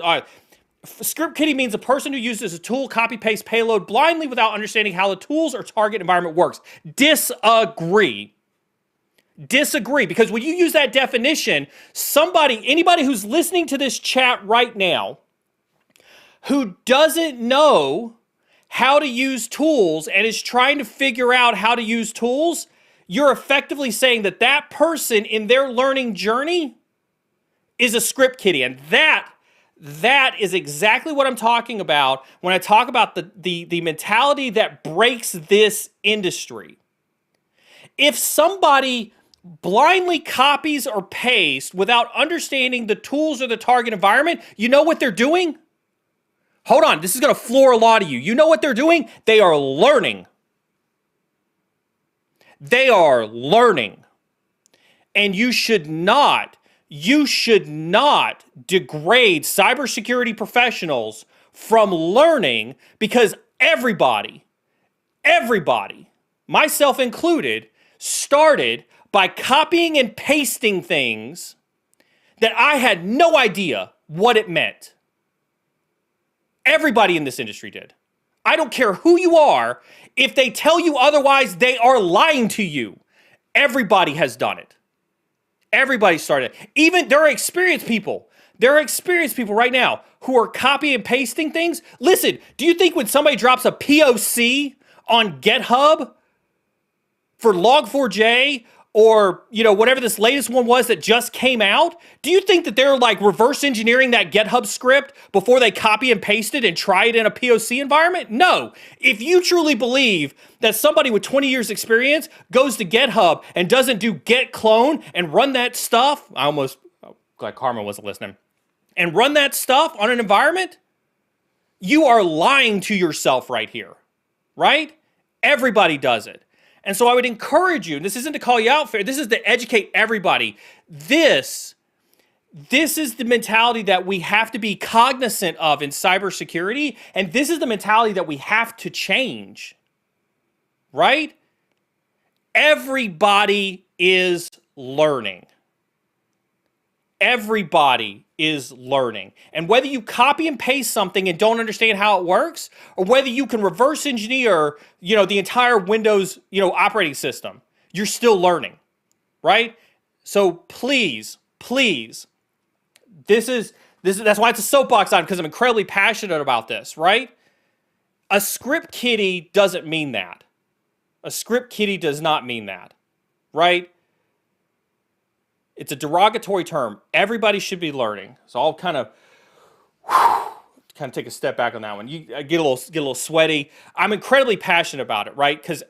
script kiddie means a person who uses a tool, copy, paste, payload blindly without understanding how the tools or target environment works. Disagree, because when you use that definition, anybody who's listening to this chat right now who doesn't know how to use tools and is trying to figure out how to use tools, you're effectively saying that that person in their learning journey is a script kiddie. And that is exactly what I'm talking about when I talk about the mentality that breaks this industry. If somebody blindly copies or pastes without understanding the tools or the target environment, you know what they're doing? Hold on, this is going to floor a lot of you. You know what they're doing? They are learning. They are learning. And you should not degrade cybersecurity professionals from learning, because everybody, myself included, started by copying and pasting things that I had no idea what it meant. Everybody in this industry did. I don't care who you are. If they tell you otherwise, they are lying to you. Everybody has done it. Everybody started. Even there are experienced people. There are experienced people right now who are copying and pasting things. Listen, do you think when somebody drops a POC on GitHub for Log4j or, whatever this latest one was that just came out, do you think that they're like reverse engineering that GitHub script before they copy and paste it and try it in a POC environment? No. If you truly believe that somebody with 20 years experience goes to GitHub and doesn't do git clone and run that stuff, glad Carmen wasn't listening, and run that stuff on an environment, you are lying to yourself right here, right? Everybody does it. And so I would encourage you, and this isn't to call you out, this is to educate everybody. This is the mentality that we have to be cognizant of in cybersecurity, and this is the mentality that we have to change, right? Everybody is learning. Everybody is learning. And whether you copy and paste something and don't understand how it works, or whether you can reverse engineer, the entire Windows, operating system, you're still learning, right? So please, that's why it's a soapbox on, because I'm incredibly passionate about this, right? A script kiddie doesn't mean that. A script kiddie does not mean that, right? It's a derogatory term. Everybody should be learning. So I'll kind of take a step back on that one. You get a little sweaty. I'm incredibly passionate about it, right? Because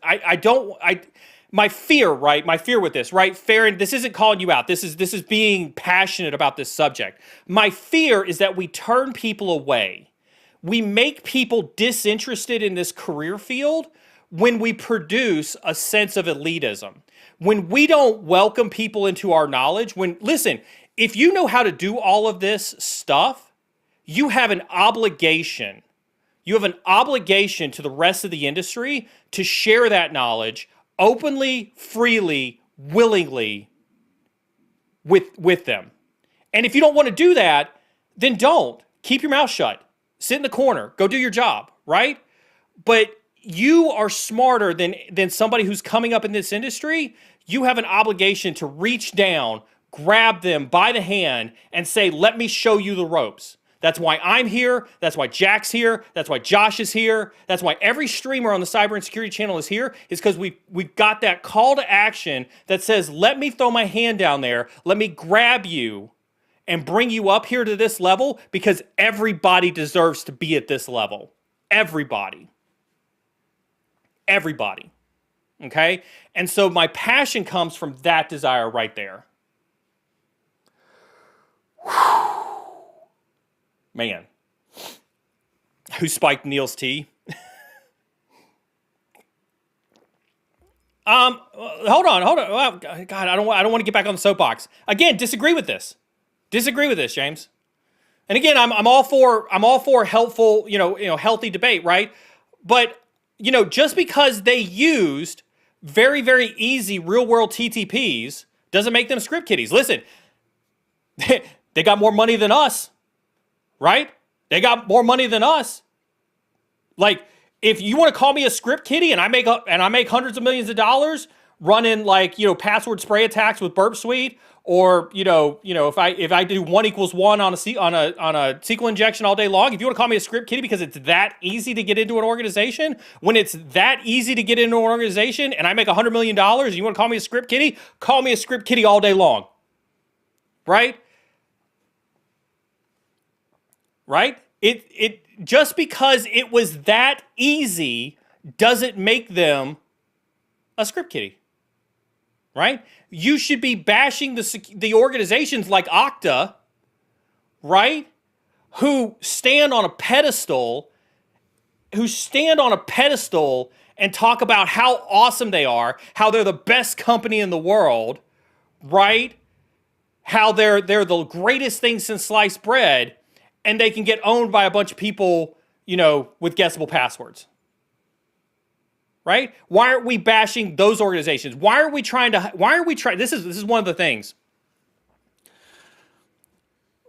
my fear with this, right? Farron, this isn't calling you out. This is being passionate about this subject. My fear is that we turn people away. We make people disinterested in this career field when we produce a sense of elitism. When we don't welcome people into our knowledge, if you know how to do all of this stuff, you have an obligation. You have an obligation to the rest of the industry to share that knowledge openly, freely, willingly with them. And if you don't want to do that, then don't. keep your mouth shut. Sit in the corner. Go do your job, right? But you are smarter than somebody who's coming up in this industry. You have an obligation to reach down, grab them by the hand, and say, let me show you the ropes. That's why I'm here. That's why Jack's here. That's why Josh is here. That's why every streamer on the Cyber and Security channel is here, is because we've got that call to action that says, let me throw my hand down there. Let me grab you and bring you up here to this level, because everybody deserves to be at this level. Everybody. Everybody. Okay? And so my passion comes from that desire right there. Man. Who spiked Neil's tea? Hold on. Oh, God, I don't want to get back on the soapbox. Again, disagree with this, James. And again, I'm all for helpful, healthy debate, right? But, just because they used very, very easy real-world TTPs doesn't make them script kiddies. Listen, they got more money than us, right? They got more money than us. Like, if you want to call me a script kiddie and I make hundreds of millions of dollars running password spray attacks with Burp Suite, or if I do 1 = 1 on a SQL injection all day long, if you want to call me a script kiddie because it's that easy to get into an organization, when it's that easy to get into an organization and I make $100 million, and you want to call me a script kiddie, call me a script kiddie all day long, right? Right? It just because it was that easy doesn't make them a script kiddie, right? You should be bashing the organizations like Okta, right? Who stand on a pedestal and talk about how awesome they are, how they're the best company in the world, right? How they're the greatest thing since sliced bread. And they can get owned by a bunch of people, with guessable passwords. Right? Why aren't we bashing those organizations? This is one of the things.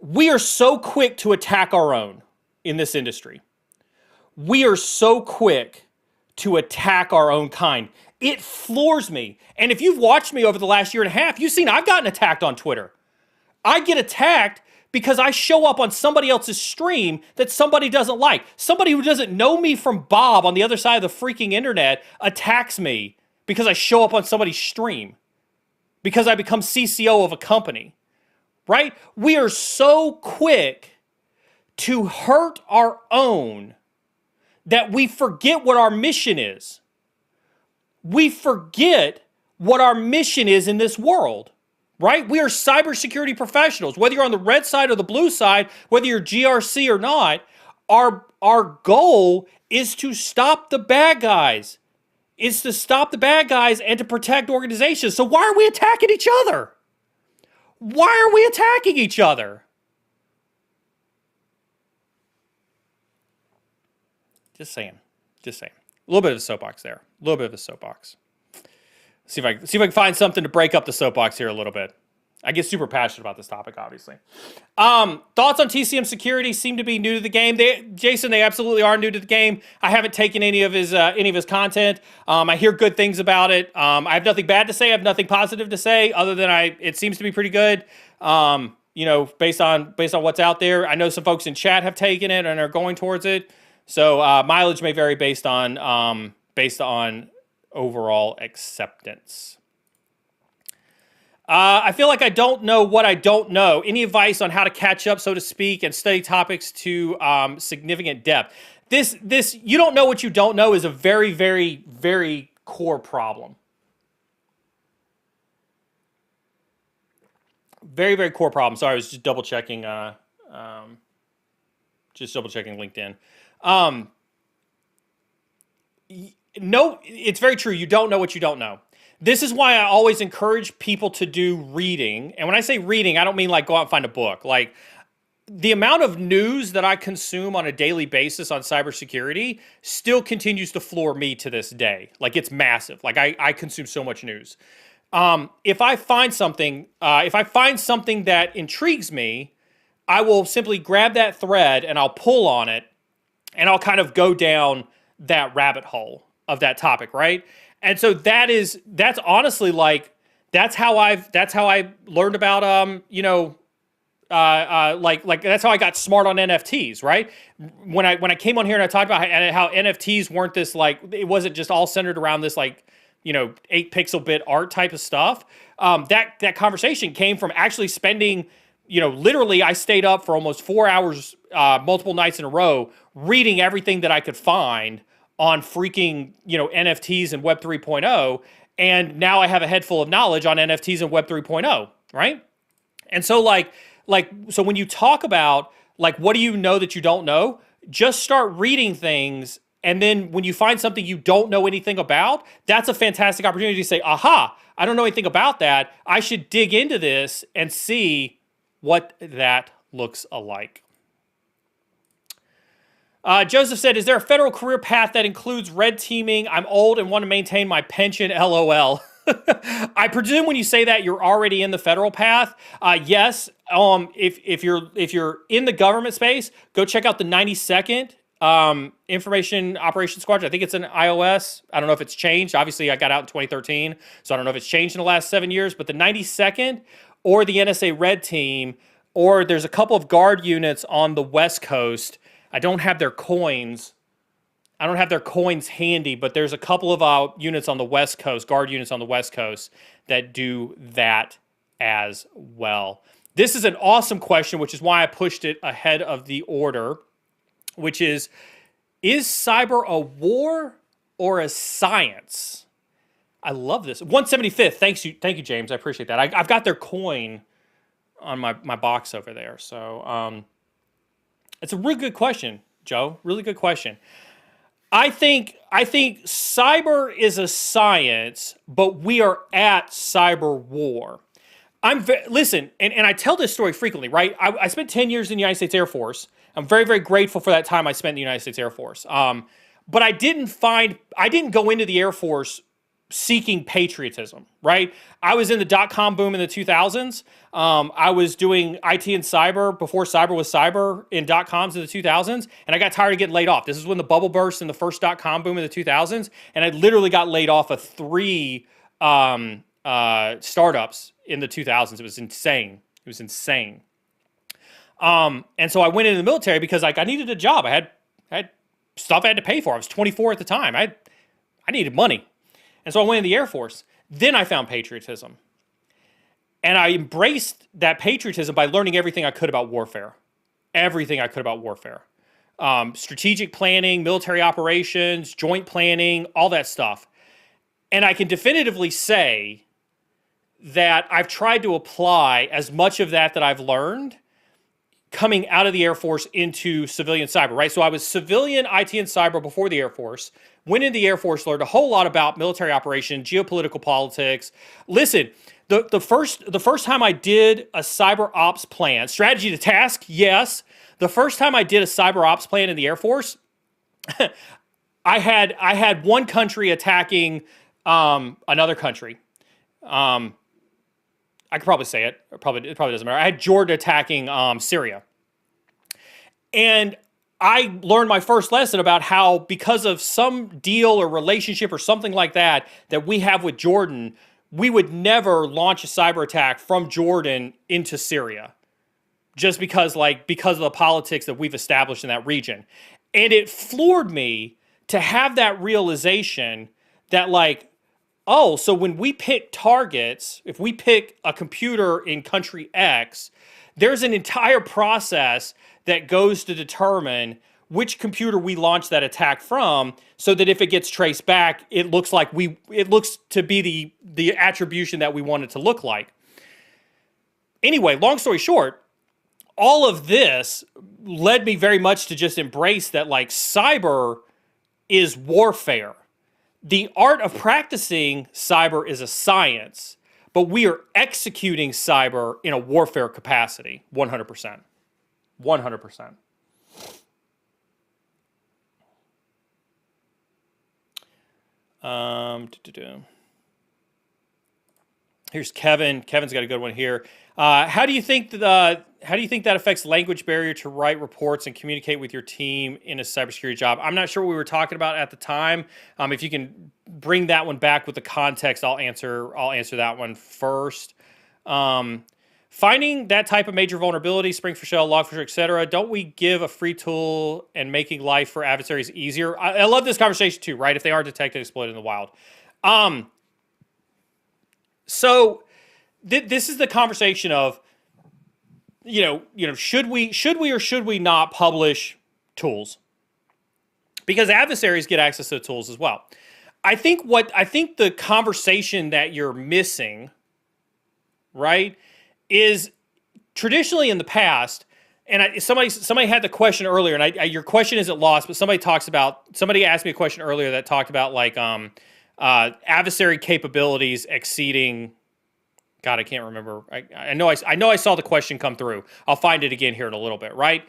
We are so quick to attack our own in this industry. We are so quick to attack our own kind. It floors me. And if you've watched me over the last year and a half, you've seen I've gotten attacked on Twitter. I get attacked because I show up on somebody else's stream that somebody doesn't like. Somebody who doesn't know me from Bob on the other side of the freaking internet attacks me because I show up on somebody's stream. Because I become CCO of a company. Right? We are so quick to hurt our own that we forget what our mission is. We forget what our mission is in this world. Right? We are cybersecurity professionals. Whether you're on the red side or the blue side, whether you're GRC or not, our goal is to stop the bad guys. It's to stop the bad guys and to protect organizations. So why are we attacking each other? Why are we attacking each other? Just saying. A little bit of a soapbox there. See if I can find something to break up the soapbox here a little bit. I get super passionate about this topic, obviously. Thoughts on TCM Security seem to be new to the game. Jason, they absolutely are new to the game. I haven't taken any of his content. I hear good things about it. I have nothing bad to say. I have nothing positive to say, other than it seems to be pretty good. Based on what's out there. I know some folks in chat have taken it and are going towards it. So mileage may vary based on overall acceptance. I feel like I don't know what I don't know. Any advice on how to catch up, so to speak, and study topics to significant depth? This you don't know what you don't know is a very, very, very core problem. Very, very core problem. Sorry, I was just double checking. LinkedIn. No, it's very true. You don't know what you don't know. This is why I always encourage people to do reading. And when I say reading, I don't mean like go out and find a book. Like the amount of news that I consume on a daily basis on cybersecurity still continues to floor me to this day. Like it's massive. Like I consume so much news. If I find something that intrigues me, I will simply grab that thread and I'll pull on it and I'll kind of go down that rabbit hole of that topic, right? And so that's honestly like that's how I learned about like that's how I got smart on NFTs, right? When I came on here and I talked about how NFTs weren't this like it wasn't just all centered around this like 8 pixel bit art type of stuff. That conversation came from actually spending literally I stayed up for almost 4 hours multiple nights in a row reading everything that I could find on freaking NFTs and Web 3.0, and now I have a head full of knowledge on NFTs and Web 3.0, right? And so so when you talk about like what do you know that you don't know, just start reading things, and then when you find something you don't know anything about, that's a fantastic opportunity to say, aha, I don't know anything about that. I should dig into this and see what that looks like. Joseph said, is there a federal career path that includes red teaming? I'm old and want to maintain my pension, LOL. I presume when you say that, you're already in the federal path. Yes. If you're in the government space, go check out the 92nd Information Operations Squadron. I think it's an iOS. I don't know if it's changed. Obviously, I got out in 2013, so I don't know if it's changed in the last 7 years. But the 92nd or the NSA Red Team, or there's a couple of guard units on the West Coast. I don't have their coins. I don't have their coins handy, but there's a couple of units on the West Coast, guard units on the West Coast, that do that as well. This is an awesome question, which is why I pushed it ahead of the order, which is cyber a war or a science? I love this. 175th. Thank you, James. I appreciate that. I've got their coin on my box over there. So it's a really good question, Joe. Really good question. I think cyber is a science, but we are at cyber war. Listen, and I tell this story frequently, right? I spent 10 years in the United States Air Force. I'm very, very grateful for that time I spent in the United States Air Force. But I didn't go into the Air Force seeking patriotism, right? I was in the dot-com boom in the 2000s. I was doing IT and cyber before cyber was cyber in dot-coms in the 2000s, and I got tired of getting laid off. This is when the bubble burst in the first dot-com boom in the 2000s, and I literally got laid off of 3 startups in the 2000s. It was insane. And so I went into the military because I needed a job. I had stuff I had to pay for. I was 24 at the time. I needed money. And so I went in the Air Force. Then I found patriotism. And I embraced that patriotism by learning everything I could about warfare. Everything I could about warfare. Strategic planning, military operations, joint planning, all that stuff. And I can definitively say that I've tried to apply as much of that I've learned coming out of the Air Force into civilian cyber, right? So I was civilian IT and cyber before the Air Force, went into the Air Force, learned a whole lot about military operation, geopolitical politics. Listen, the first time I did a cyber ops plan, strategy to task, yes. The first time I did a cyber ops plan in the Air Force, I had one country attacking another country. I could probably say it. It probably doesn't matter. I had Jordan attacking Syria. And I learned my first lesson about how because of some deal or relationship or something like that we have with Jordan, we would never launch a cyber attack from Jordan into Syria. Just because of the politics that we've established in that region. And it floored me to have that realization that oh, so when we pick targets, if we pick a computer in country X, there's an entire process that goes to determine which computer we launch that attack from, so that if it gets traced back, it looks to be the attribution that we want it to look like. Anyway, long story short, all of this led me very much to just embrace that cyber is warfare. The art of practicing cyber is a science, but we are executing cyber in a warfare capacity, 100%. 100%. Here's Kevin. Kevin's got a good one here. How do you think that affects language barrier to write reports and communicate with your team in a cybersecurity job? I'm not sure what we were talking about at the time. If you can bring that one back with the context, I'll answer that one first. Finding that type of major vulnerability, Spring4Shell, Log4Shell, etc. Don't we give a free tool and making life for adversaries easier? I love this conversation too, right? If they are detected, exploited in the wild. So this is the conversation of, should we or should we not publish tools? Because adversaries get access to the tools as well. I think the conversation that you're missing, right, is traditionally in the past, and somebody had the question earlier, and your question isn't lost, but somebody asked me a question earlier that talked about like adversary capabilities exceeding. God, I can't remember. I know I saw the question come through. I'll find it again here in a little bit, right?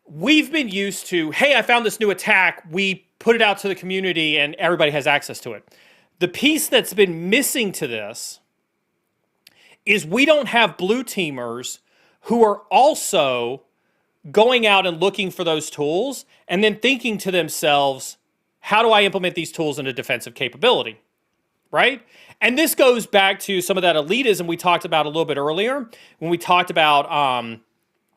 We've been used to, hey, I found this new attack. We put it out to the community and everybody has access to it. The piece that's been missing to this is we don't have blue teamers who are also going out and looking for those tools and then thinking to themselves, how do I implement these tools in a defensive capability, right? And this goes back to some of that elitism we talked about a little bit earlier when we talked about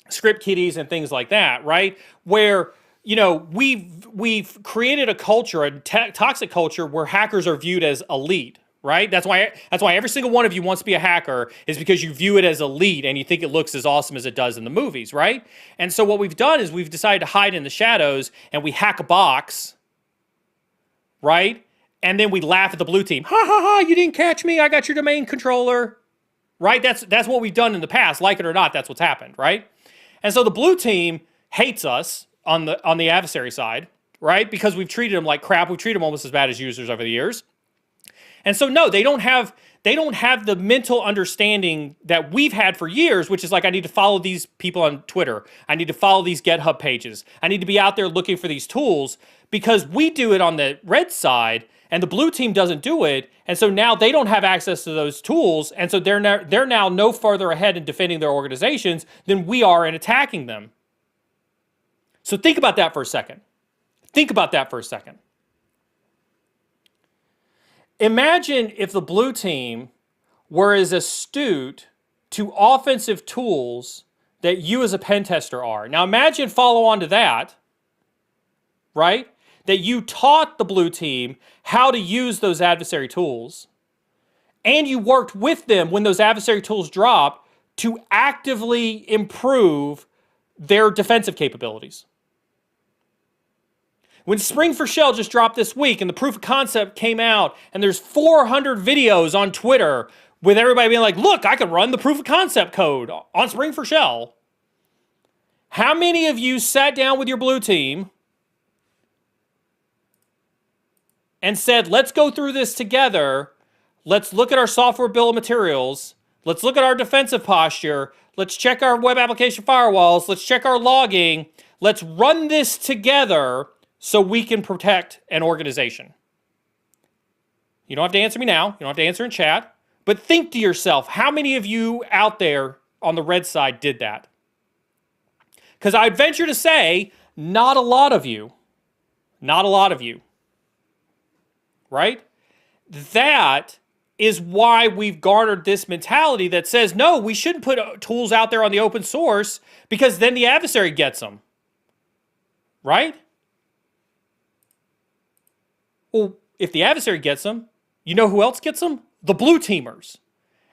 script kiddies and things like that, right? Where, we've created a culture, a toxic culture where hackers are viewed as elite, right? That's why every single one of you wants to be a hacker, is because you view it as elite and you think it looks as awesome as it does in the movies, right? And so what we've done is we've decided to hide in the shadows and we hack a box, right? And then we laugh at the blue team. Ha ha ha, you didn't catch me. I got your domain controller. Right? That's what we've done in the past. Like it or not, that's what's happened, right? And so the blue team hates us on the adversary side, right? Because we've treated them like crap. We've treated them almost as bad as users over the years. And so no, they don't have the mental understanding that we've had for years, which is like, I need to follow these people on Twitter. I need to follow these GitHub pages. I need to be out there looking for these tools, because we do it on the red side and the blue team doesn't do it. And so now they don't have access to those tools. And so they're now no further ahead in defending their organizations than we are in attacking them. So think about that for a second. Imagine if the blue team were as astute to offensive tools that you as a pen tester are. Now imagine follow on to that, right? That you taught the blue team how to use those adversary tools, and you worked with them when those adversary tools drop to actively improve their defensive capabilities. When Spring4Shell just dropped this week and the proof of concept came out and there's 400 videos on Twitter with everybody being like, look, I can run the proof of concept code on Spring4Shell. How many of you sat down with your blue team and said, let's go through this together. Let's look at our software bill of materials. Let's look at our defensive posture. Let's check our web application firewalls. Let's check our logging. Let's run this together so we can protect an organization. You don't have to answer me now. You don't have to answer in chat. But think to yourself, how many of you out there on the red side did that? Because I'd venture to say, not a lot of you. Not a lot of you. Right? That is why we've garnered this mentality that says, no, we shouldn't put tools out there on the open source because then the adversary gets them. Right? Well, if the adversary gets them, you know who else gets them? The blue teamers.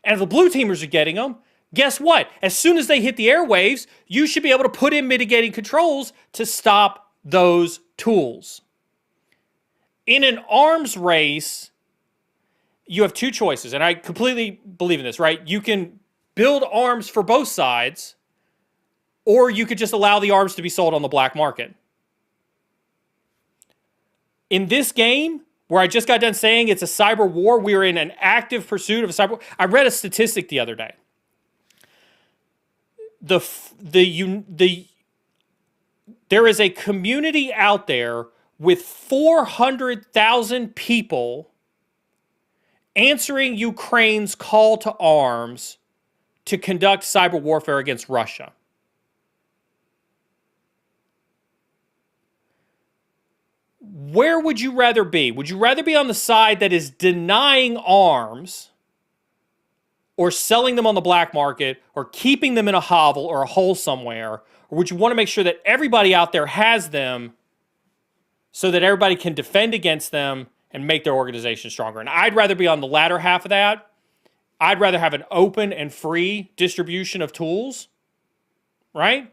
And if the blue teamers are getting them, guess what? As soon as they hit the airwaves, you should be able to put in mitigating controls to stop those tools. In an arms race, you have two choices, and I completely believe in this, right? You can build arms for both sides, or you could just allow the arms to be sold on the black market. In this game, where I just got done saying it's a cyber war, we're in an active pursuit of a cyber war. I read a statistic the other day. There is a community out there with 400,000 people answering Ukraine's call to arms to conduct cyber warfare against Russia. Where would you rather be? Would you rather be on the side that is denying arms or selling them on the black market or keeping them in a hovel or a hole somewhere? Or would you want to make sure that everybody out there has them so that everybody can defend against them and make their organization stronger? And I'd rather be on the latter half of that. I'd rather have an open and free distribution of tools, right?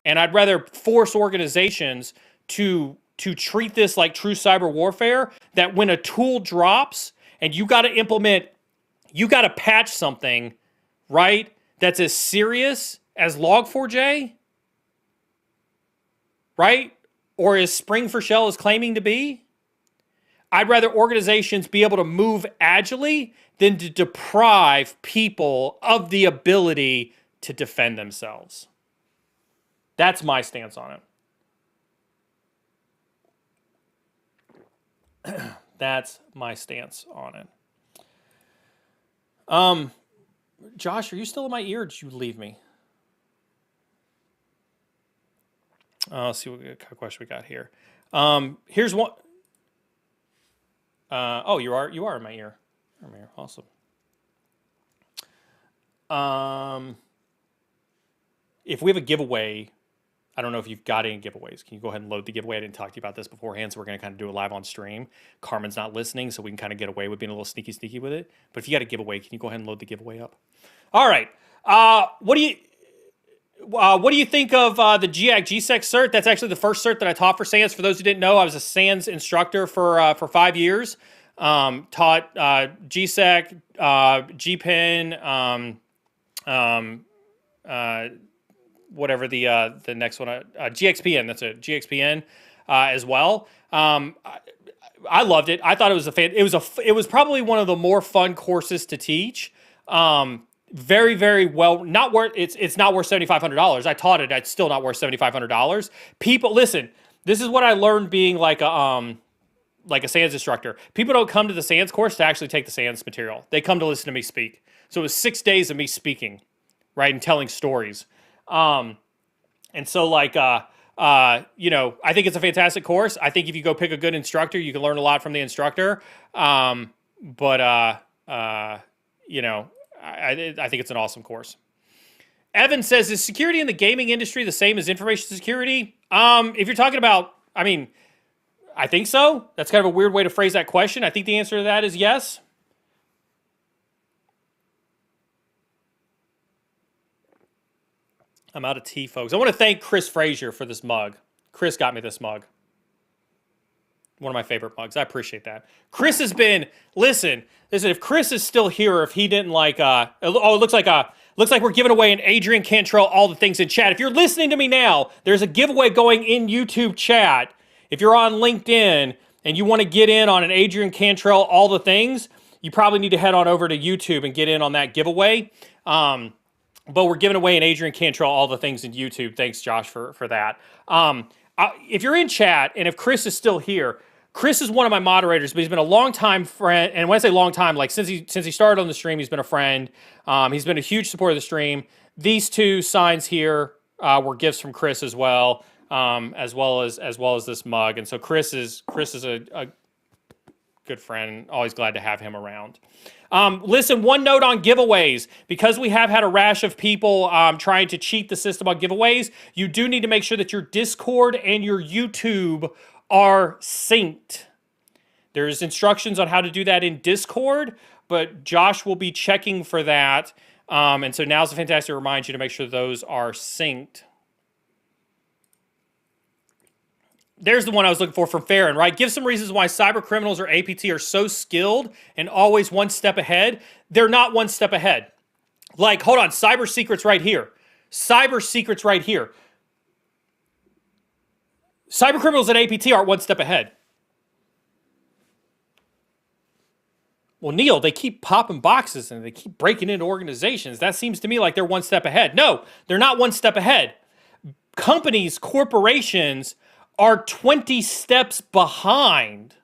And I'd rather force organizations to treat this like true cyber warfare, that when a tool drops and you got to implement, you got to patch something, right, that's as serious as Log4j, right, or as Spring4Shell is claiming to be, I'd rather organizations be able to move agilely than to deprive people of the ability to defend themselves. That's my stance on it. That's my stance on it. Josh, are you still in my ear or did you leave me? Let's see what kind of question we got here. Here's one. Oh, you are in my ear. You're in my ear. Awesome. If we have a giveaway, I don't know if you've got any giveaways. Can you go ahead and load the giveaway? I didn't talk to you about this beforehand, so we're going to kind of do it live on stream. Carmen's not listening, so we can kind of get away with being a little sneaky with it. But if you got a giveaway, can you go ahead and load the giveaway up? All right. What do you think of the GIAC GSEC cert? That's actually the first cert that I taught for SANS. For those who didn't know, I was a SANS instructor for 5 years. Taught GSEC, GPIN, whatever the next one, GXPN. That's it, GXPN as well. I loved it. I thought it was it was probably one of the more fun courses to teach. Very, very well. Not worth it's not worth $7,500. I taught it. It's still not worth $7,500. People, listen. This is what I learned being like a SANS instructor. People don't come to the SANS course to actually take the SANS material. They come to listen to me speak. So it was 6 days of me speaking, right, and telling stories. And so I think it's a fantastic course. I think if you go pick a good instructor, you can learn a lot from the instructor. I think it's an awesome course. Evan says, is security in the gaming industry the same as information security? If you're talking about, I think so. That's kind of a weird way to phrase that question. I think the answer to that is yes. I'm out of tea, folks. I want to thank Chris Frazier for this mug. Chris got me this mug. One of my favorite mugs. I appreciate that. Chris has been, listen, if Chris is still here, or if he didn't it looks like we're giving away an Adrian Cantrell all the things in chat. If you're listening to me now, there's a giveaway going in YouTube chat. If you're on LinkedIn and you want to get in on an Adrian Cantrell all the things, you probably need to head on over to YouTube and get in on that giveaway. But we're giving away an Adrian Cantrell all the things in YouTube. Thanks, Josh, for that. If you're in chat and if Chris is still here, Chris is one of my moderators, but he's been a long time friend. And when I say long time, like since he started on the stream, he's been a friend. He's been a huge supporter of the stream. These two signs here were gifts from Chris as well as this mug. And so Chris is a good friend. Always glad to have him around. Listen, one note on giveaways. Because we have had a rash of people trying to cheat the system on giveaways, you do need to make sure that your Discord and your YouTube are synced. There's instructions on how to do that in Discord, but Josh will be checking for that. And so now's a fantastic reminder to make sure those are synced. There's the one I was looking for from Farron, right? Give some reasons why cyber criminals or APT are so skilled and always one step ahead. They're not one step ahead. Like, hold on, cyber secrets right here. Cyber secrets right here. Cyber criminals and APT aren't one step ahead. Well, Neil, they keep popping boxes and they keep breaking into organizations. That seems to me like they're one step ahead. No, they're not one step ahead. Companies, corporations are 20 steps behind.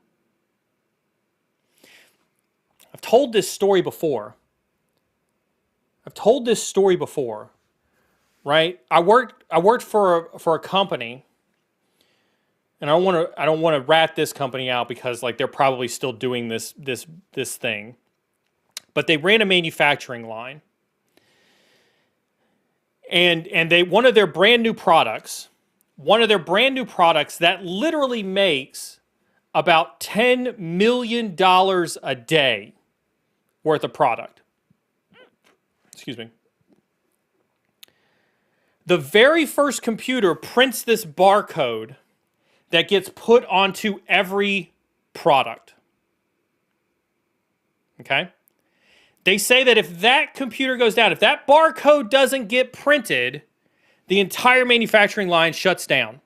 I've told this story before. Right? I worked for a company, and I don't want to rat this company out because like they're probably still doing this thing. But they ran a manufacturing line. And they one of their brand new products that literally makes about $10 million a day worth of product. Excuse me. The very first computer prints this barcode that gets put onto every product. Okay? They say that if that computer goes down, if that barcode doesn't get printed, the entire manufacturing line shuts down.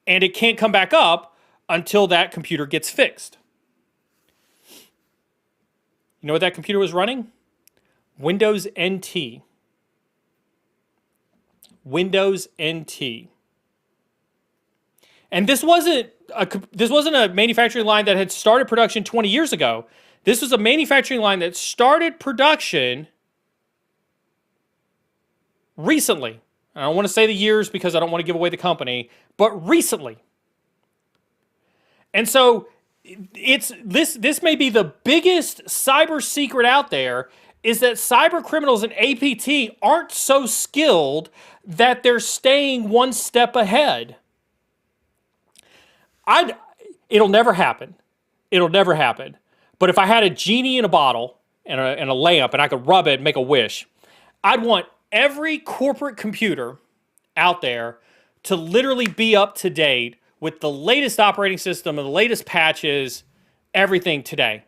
And it can't come back up until that computer gets fixed. You know what that computer was running? Windows NT. Windows NT. And this wasn't a manufacturing line that had started production 20 years ago. This was a manufacturing line that started production recently. I don't want to say the years because I don't want to give away the company, but recently. And so this may be the biggest cyber secret out there, is that cyber criminals and APT aren't so skilled that they're staying one step ahead. It'll never happen. It'll never happen. But if I had a genie in a bottle and a lamp and I could rub it and make a wish, I'd want every corporate computer out there to literally be up to date with the latest operating system and the latest patches, everything today.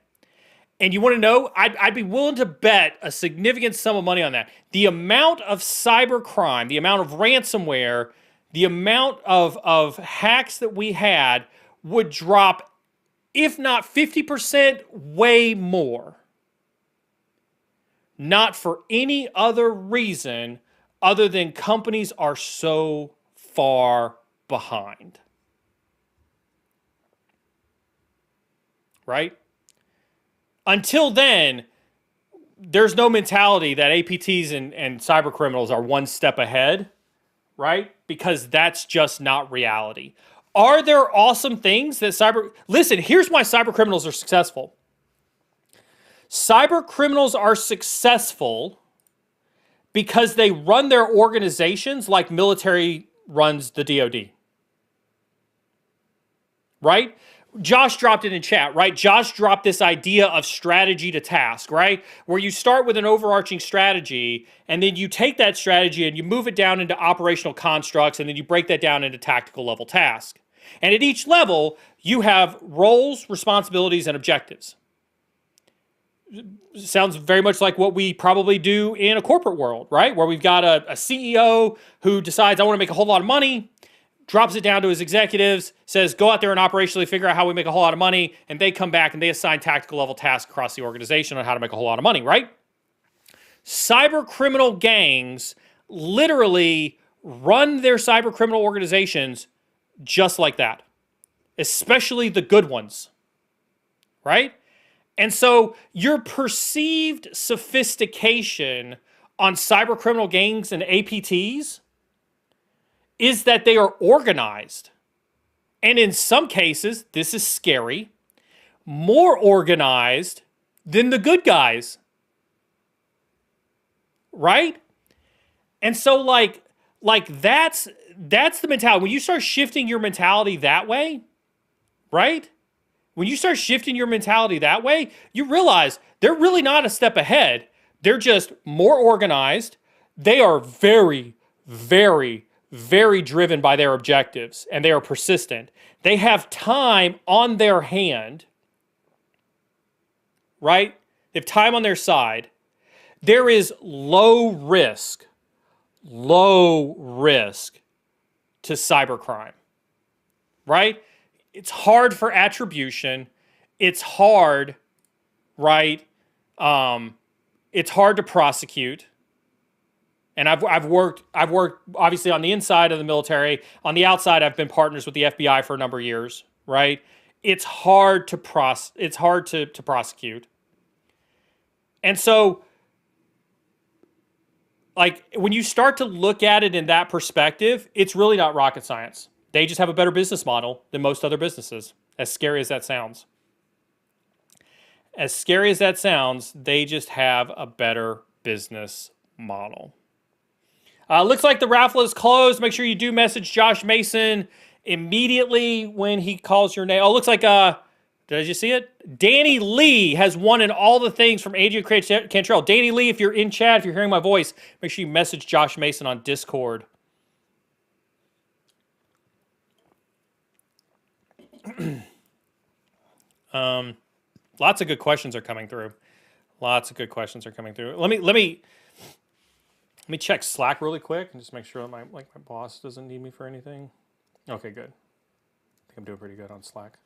And you want to know, I'd be willing to bet a significant sum of money on that. The amount of cyber crime, the amount of ransomware, the amount of hacks that we had would drop, if not 50%, way more. Not for any other reason other than companies are so far behind. Right? Until then, there's no mentality that APTs and cyber criminals are one step ahead, right? Because that's just not reality. Are there awesome things that Listen, here's why cyber criminals are successful. Cyber criminals are successful because they run their organizations like military runs the DoD. Right? Josh dropped it in chat, right? Josh dropped this idea of strategy to task, right? Where you start with an overarching strategy, and then you take that strategy and you move it down into operational constructs, and then you break that down into tactical level tasks. And at each level, you have roles, responsibilities, and objectives. Sounds very much like what we probably do in a corporate world, right? Where we've got a CEO who decides, I want to make a whole lot of money, drops it down to his executives, says, go out there and operationally figure out how we make a whole lot of money, and they come back and they assign tactical level tasks across the organization on how to make a whole lot of money, right? Cyber criminal gangs literally run their cyber criminal organizations just like that, especially the good ones, right? And so your perceived sophistication on cyber criminal gangs and APTs is that they are organized. And in some cases, this is scary, more organized than the good guys. Right? And so like that's the mentality. When you start shifting your mentality that way, right? When you start shifting your mentality that way, you realize they're really not a step ahead. They're just more organized. They are very, very, very driven by their objectives, and they are persistent. They have time on their hand, right? They have time on their side. There is low risk to cybercrime, right? It's hard for attribution. It's hard, right? It's hard to prosecute. And I've worked obviously on the inside of the military. On the outside, I've been partners with the FBI for a number of years, right? It's hard to prosecute. And so, like, when you start to look at it in that perspective, it's really not rocket science. They just have a better business model than most other businesses, as scary as that sounds. As scary as that sounds, they just have a better business model. Looks like the raffle is closed. Make sure you do message Josh Mason immediately when he calls your name. Oh, looks like, did you see it? Danny Lee has won in all the things from Adrian Cantrell. Danny Lee, if you're in chat, if you're hearing my voice, make sure you message Josh Mason on Discord. Lots of good questions are coming through. Lots of good questions are coming through. Let me check Slack really quick and just make sure that my boss doesn't need me for anything. Okay, good. I think I'm doing pretty good on Slack.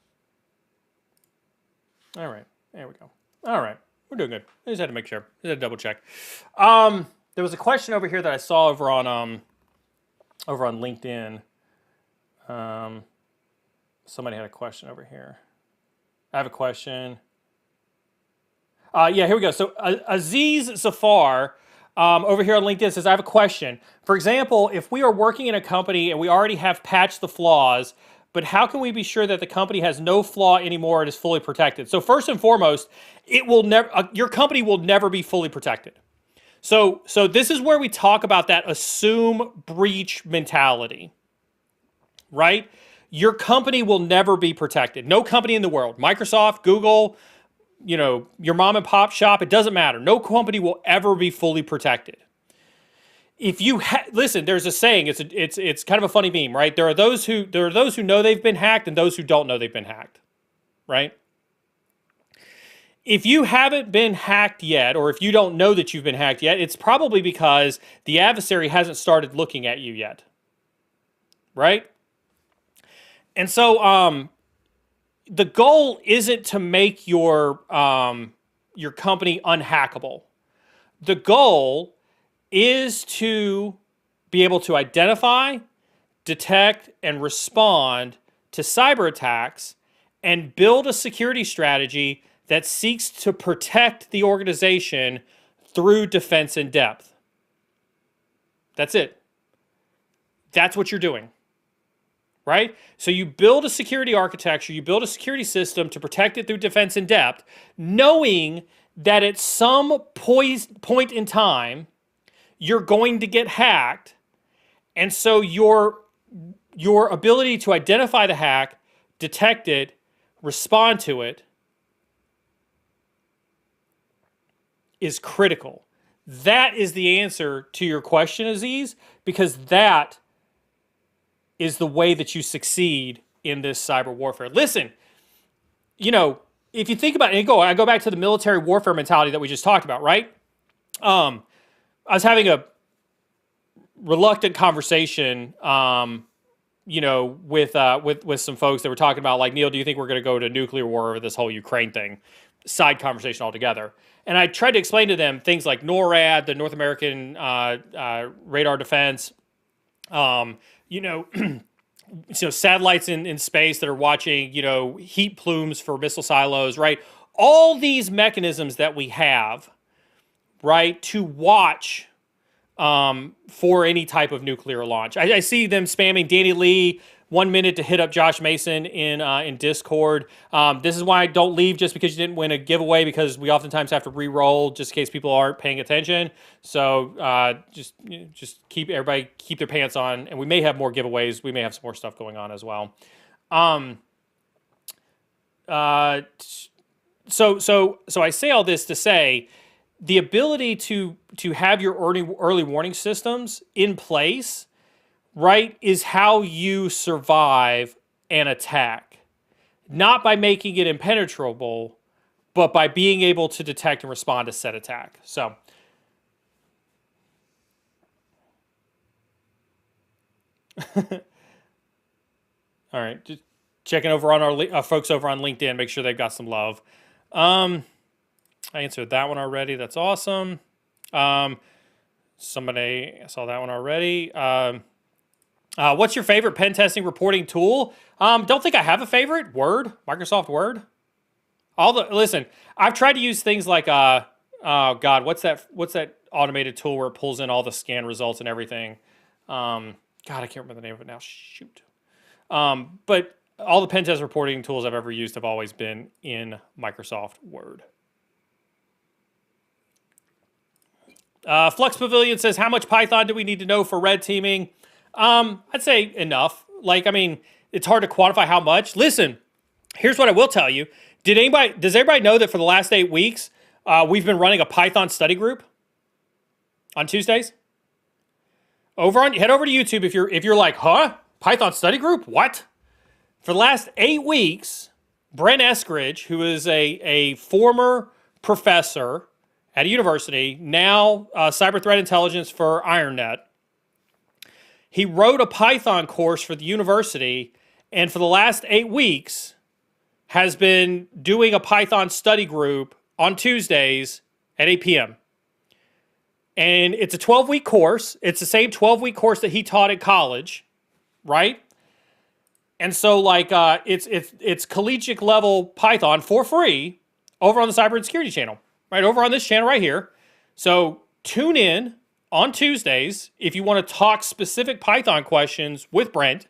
All right, there we go. All right, we're doing good. I just had to make sure. I had to double check. There was a question over here that I saw over on LinkedIn. Somebody had a question over here. I have a question. Yeah, here we go. So Aziz Zafar over here on LinkedIn says, I have a question. For example, if we are working in a company and we already have patched the flaws, but how can we be sure that the company has no flaw anymore and is fully protected? So first and foremost, it will never. Your company will never be fully protected. So this is where we talk about that assume breach mentality, right? Your company will never be protected. No company in the world, Microsoft, Google, your mom and pop shop, it doesn't matter. No company will ever be fully protected. If you listen, there's a saying. It's kind of a funny meme, right? There are those who know they've been hacked and those who don't know they've been hacked, right? If you haven't been hacked yet, or if you don't know that you've been hacked yet, it's probably because the adversary hasn't started looking at you yet, right? And so, the goal isn't to make your company unhackable. The goal is to be able to identify, detect, and respond to cyber attacks and build a security strategy that seeks to protect the organization through defense in depth. That's it. That's what you're doing. Right? So you build a security architecture, you build a security system to protect it through defense in depth, knowing that at some point in time, you're going to get hacked. And so your ability to identify the hack, detect it, respond to it is critical. That is the answer to your question, Aziz, because that is the way that you succeed in this cyber warfare. Listen, if you think about it, I go back to the military warfare mentality that we just talked about, right? I was having a reluctant conversation, with some folks that were talking about, like, Neil, do you think we're going to go to nuclear war over this whole Ukraine thing? Side conversation altogether. And I tried to explain to them things like NORAD, the North American Radar Defense, satellites in space that are watching, heat plumes for missile silos, right? All these mechanisms that we have, right, to watch for any type of nuclear launch. I see them spamming Danny Lee 1 minute to hit up Josh Mason in Discord. This is why I don't leave just because you didn't win a giveaway, because we oftentimes have to re-roll just in case people aren't paying attention. So just keep their pants on, and we may have more giveaways. We may have some more stuff going on as well. So I say all this to say the ability to have your early warning systems in place, right, is how you survive an attack. Not by making it impenetrable, but by being able to detect and respond to said attack. So, all right, just checking over on our folks over on LinkedIn, make sure they've got some love. I answered that one already. That's awesome. Somebody saw that one already. What's your favorite pen testing reporting tool? Don't think I have a favorite. Word, Microsoft Word. Listen, I've tried to use things like Oh God, what's that automated tool where it pulls in all the scan results and everything? God, I can't remember the name of it now. Shoot. But all the pen test reporting tools I've ever used have always been in Microsoft Word. Flux Pavilion says, how much Python do we need to know for red teaming? I'd say enough. Like, I mean, it's hard to quantify how much. Listen, here's what I will tell you. Does everybody know that for the last 8 weeks, we've been running a Python study group on Tuesdays? Head over to YouTube if you're like, huh? Python study group? What? For the last 8 weeks, Brent Eskridge, who is a former professor at a university, now cyber threat intelligence for IronNet, he wrote a Python course for the university, and for the last 8 weeks has been doing a Python study group on Tuesdays at 8 p.m. And it's a 12-week course. It's the same 12-week course that he taught at college, right? And so, like, it's collegiate level Python for free over on the Cybersecurity channel, right over on this channel right here. So tune in on Tuesdays if you want to talk specific Python questions with Brent.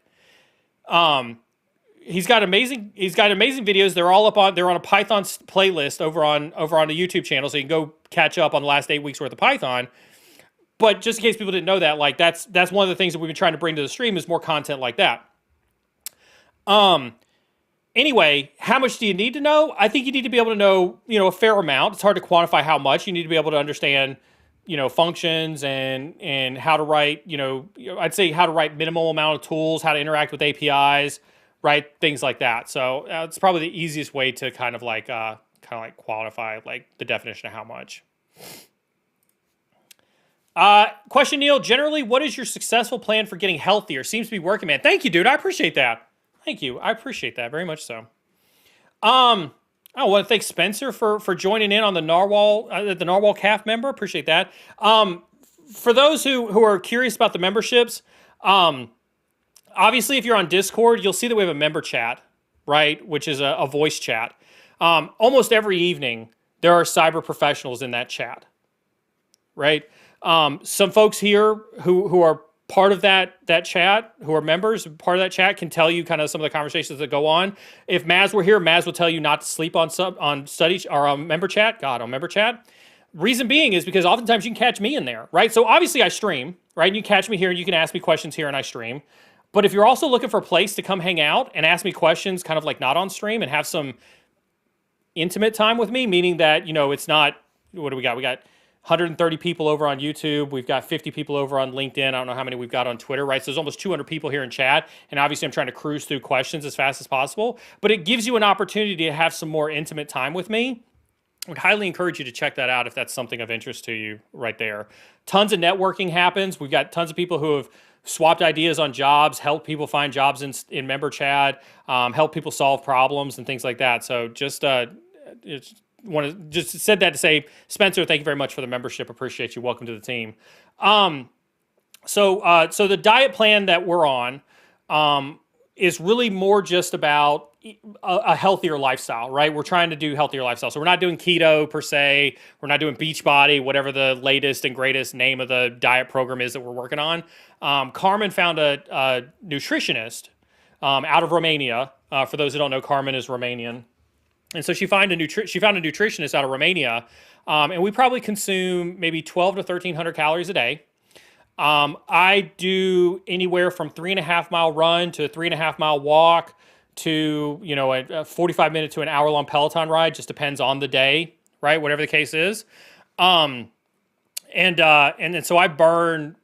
He's got amazing videos. They're on a Python playlist over on the YouTube channel, so you can go catch up on the last 8 weeks worth of Python. But just in case people didn't know that, like that's one of the things that we've been trying to bring to the stream is more content like that. Anyway, how much do you need to know? I think you need to be able to know, a fair amount. It's hard to quantify how much. You need to be able to understand, functions and how to write, I'd say how to write minimal amount of tools, how to interact with APIs, right? Things like that. So it's probably the easiest way to kind of qualify like the definition of how much. Question, Neil, generally, what is your successful plan for getting healthier? Seems to be working, man. Thank you, dude. I appreciate that. Thank you. I appreciate that very much so. I want to thank Spencer for joining in on the Narwhal Calf member. Appreciate that. For those who are curious about the memberships, obviously, if you're on Discord, you'll see that we have a member chat, right? Which is a voice chat. Almost every evening, there are cyber professionals in that chat, right? Some folks here who are part of that chat, who are members, part of that chat, can tell you kind of some of the conversations that go on. If Maz were here, Maz would tell you not to sleep on study or on member chat. On member chat. Reason being is because oftentimes you can catch me in there, right? So obviously I stream, right? And you catch me here and you can ask me questions here and I stream. But if you're also looking for a place to come hang out and ask me questions kind of like not on stream and have some intimate time with me, meaning that, it's not, what do we got? We got 130 people over on YouTube. We've got 50 people over on LinkedIn. I don't know how many we've got on Twitter, right? So there's almost 200 people here in chat. And obviously I'm trying to cruise through questions as fast as possible. But it gives you an opportunity to have some more intimate time with me. I would highly encourage you to check that out if that's something of interest to you right there. Tons of networking happens. We've got tons of people who have swapped ideas on jobs, helped people find jobs in member chat, help people solve problems and things like that. So just said that to say, Spencer, thank you very much for the membership. Appreciate you. Welcome to the team. So the diet plan that we're on is really more just about a healthier lifestyle, right? We're trying to do healthier lifestyle. So we're not doing keto per se. We're not doing Beachbody, whatever the latest and greatest name of the diet program is that we're working on. Carmen found a nutritionist out of Romania. For those who don't know, Carmen is Romanian. And so she found a nutritionist out of Romania, and we probably consume maybe 12 to 1,300 calories a day. I do anywhere from 3.5 mile run to a 3.5 mile walk to a 45 minute to an hour long Peloton ride. Just depends on the day, right? Whatever the case is. And then so I burn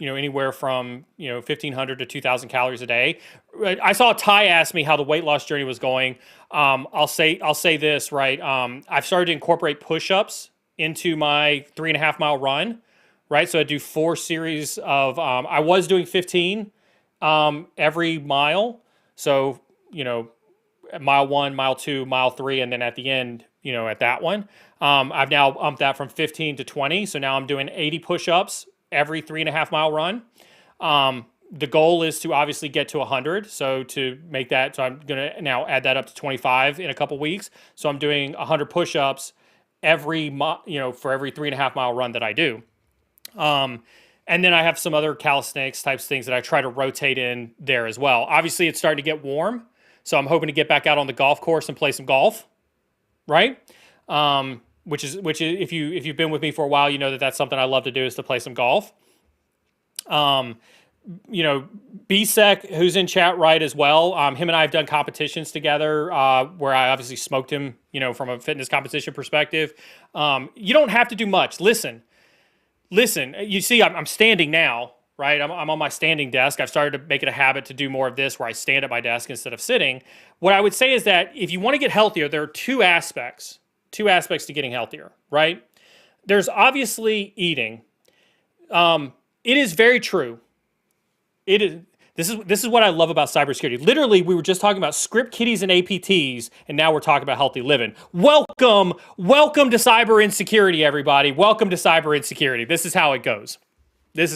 anywhere from 1,500 to 2,000 calories a day. I saw Ty ask me how the weight loss journey was going. I'll say this, right? I've started to incorporate push-ups into my 3.5 mile run, right? So I do 4 series of. I was doing 15 every mile. So mile 1, mile 2, mile 3, and then at the end, at that one, I've now upped that from 15 to 20. So now I'm doing 80 push-ups every 3.5 mile run. The goal is to obviously get to 100. So to make that, so I'm going to now add that up to 25 in a couple weeks. So I'm doing 100 push-ups for every 3.5 mile run that I do. And then I have some other calisthenics types things that I try to rotate in there as well. Obviously, it's starting to get warm, so I'm hoping to get back out on the golf course and play some golf, right? Which is if you've been with me for a while, you know that that's something I love to do, is to play some golf. BSEC, who's in chat right as well. Him and I have done competitions together where I obviously smoked him, from a fitness competition perspective. You don't have to do much. Listen, you see, I'm standing now, right? I'm on my standing desk. I've started to make it a habit to do more of this where I stand at my desk instead of sitting. What I would say is that if you want to get healthier, there are two aspects to getting healthier, right? There's obviously eating. It is very true. This is what I love about cybersecurity. Literally, we were just talking about script kiddies and APTs, and now we're talking about healthy living. Welcome to cyber insecurity, everybody. Welcome to cyber insecurity. This is how it goes. There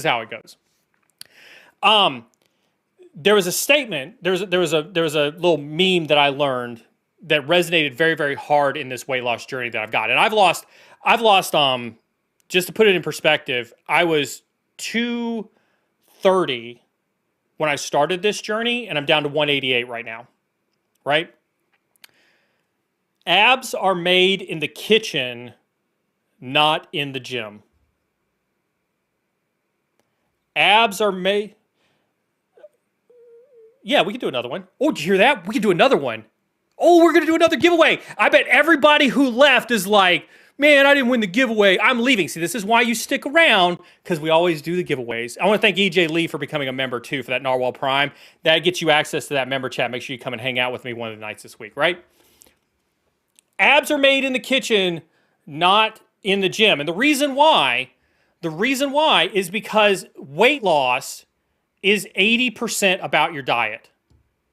was a statement. There was a little meme that I learned that resonated very, very hard in this weight loss journey that I've got, and I've lost. Just to put it in perspective, I was 230 when I started this journey, and I'm down to 188 right now, right? Abs are made in the kitchen, not in the gym. Abs are made... Yeah, we can do another one. Oh, did you hear that? We can do another one. Oh, we're going to do another giveaway. I bet everybody who left is like, man, I didn't win the giveaway. I'm leaving. See, this is why you stick around, because we always do the giveaways. I want to thank EJ Lee for becoming a member, too, for that Narwhal Prime. That gets you access to that member chat. Make sure you come and hang out with me one of the nights this week, right? Abs are made in the kitchen, not in the gym. And the reason why is because weight loss is 80% about your diet,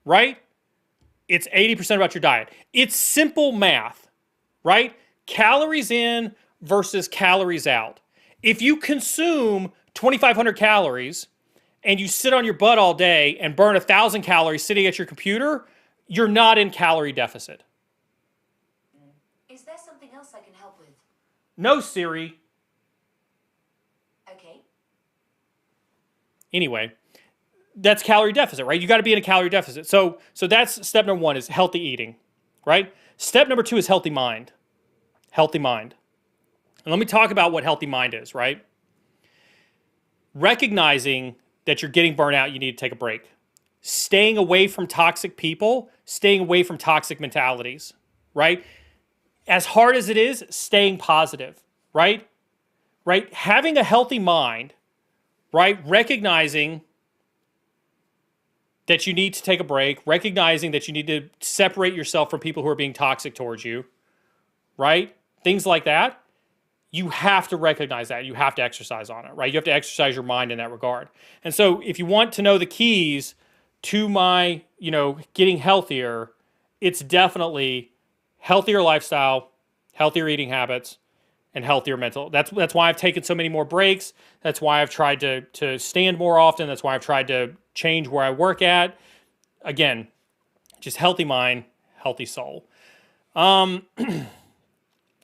right? It's 80% about your diet. It's simple math, right? Calories in versus calories out. If you consume 2,500 calories and you sit on your butt all day and burn 1,000 calories sitting at your computer, you're not in calorie deficit. Is there something else I can help with? No, Siri. Okay. Anyway, that's calorie deficit, right? You got to be in a calorie deficit. So that's step number one, is healthy eating, right? Step number two is healthy mind. Healthy mind. And let me talk about what healthy mind is, right? Recognizing that you're getting burnt out, you need to take a break. Staying away from toxic people, staying away from toxic mentalities, right? As hard as it is, staying positive, right? Right? Having a healthy mind, right? Recognizing that you need to take a break, recognizing that you need to separate yourself from people who are being toxic towards you, right? Things like that. You have to recognize that. You have to exercise on it, right? You have to exercise your mind in that regard. And so if you want to know the keys to my, getting healthier, it's definitely healthier lifestyle, healthier eating habits, and healthier mental. That's why I've taken so many more breaks. That's why I've tried to stand more often. That's why I've tried to change where I work at. Again, just healthy mind, healthy soul.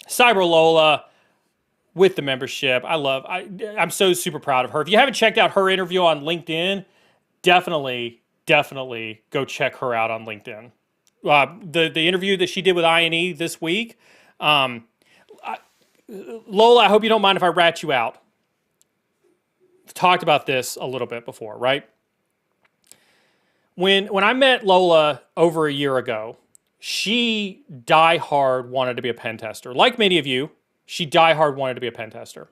Cyber Lola with the membership. I'm so super proud of her. If you haven't checked out her interview on LinkedIn, definitely go check her out on LinkedIn. The interview that she did with INE this week. Lola, I hope you don't mind if I rat you out. I've talked about this a little bit before, right? When I met Lola over a year ago, she diehard wanted to be a pen tester. Like many of you, she diehard wanted to be a pen tester.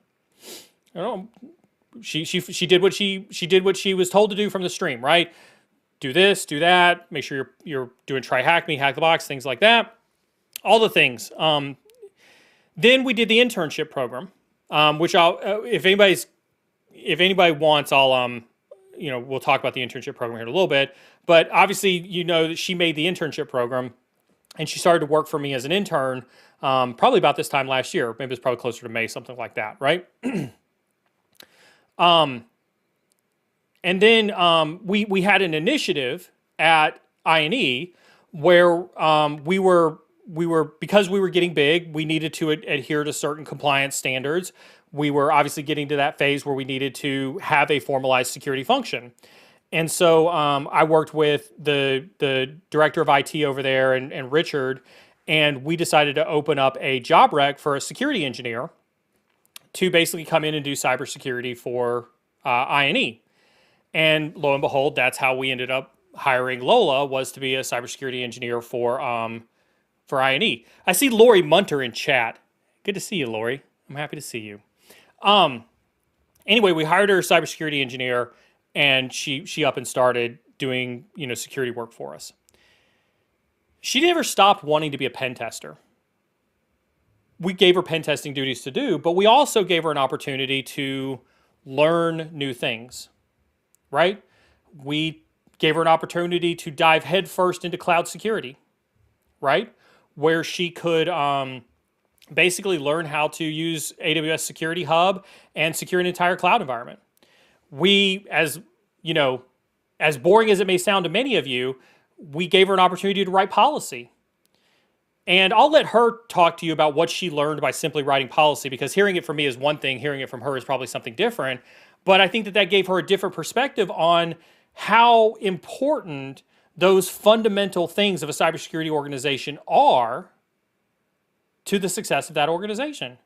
She did what she was told to do from the stream, right? Do this, do that. Make sure you're doing try hack me, hack the box, things like that. All the things. Then we did the internship program, which if anybody wants, we'll talk about the internship program here in a little bit. But obviously, that she made the internship program, and she started to work for me as an intern probably about this time last year. Maybe it's probably closer to May, something like that, right? And then we had an initiative at INE where we were because we were getting big, we needed to adhere to certain compliance standards. We were obviously getting to that phase where we needed to have a formalized security function. And so I worked with the director of IT over there and Richard, and we decided to open up a job rec for a security engineer to basically come in and do cybersecurity for INE. And lo and behold, that's how we ended up hiring Lola, was to be a cybersecurity engineer for INE. I see Lori Munter in chat. Good to see you, Lori. I'm happy to see you. Anyway, we hired her as cybersecurity engineer, and she up and started doing security work for us. She never stopped wanting to be a pen tester. We gave her pen testing duties to do, but we also gave her an opportunity to learn new things, right? We gave her an opportunity to dive headfirst into cloud security, right? Where she could basically learn how to use AWS Security Hub and secure an entire cloud environment. We, as boring as it may sound to many of you, we gave her an opportunity to write policy. And I'll let her talk to you about what she learned by simply writing policy, because hearing it from me is one thing, hearing it from her is probably something different. But I think that gave her a different perspective on how important those fundamental things of a cybersecurity organization are to the success of that organization.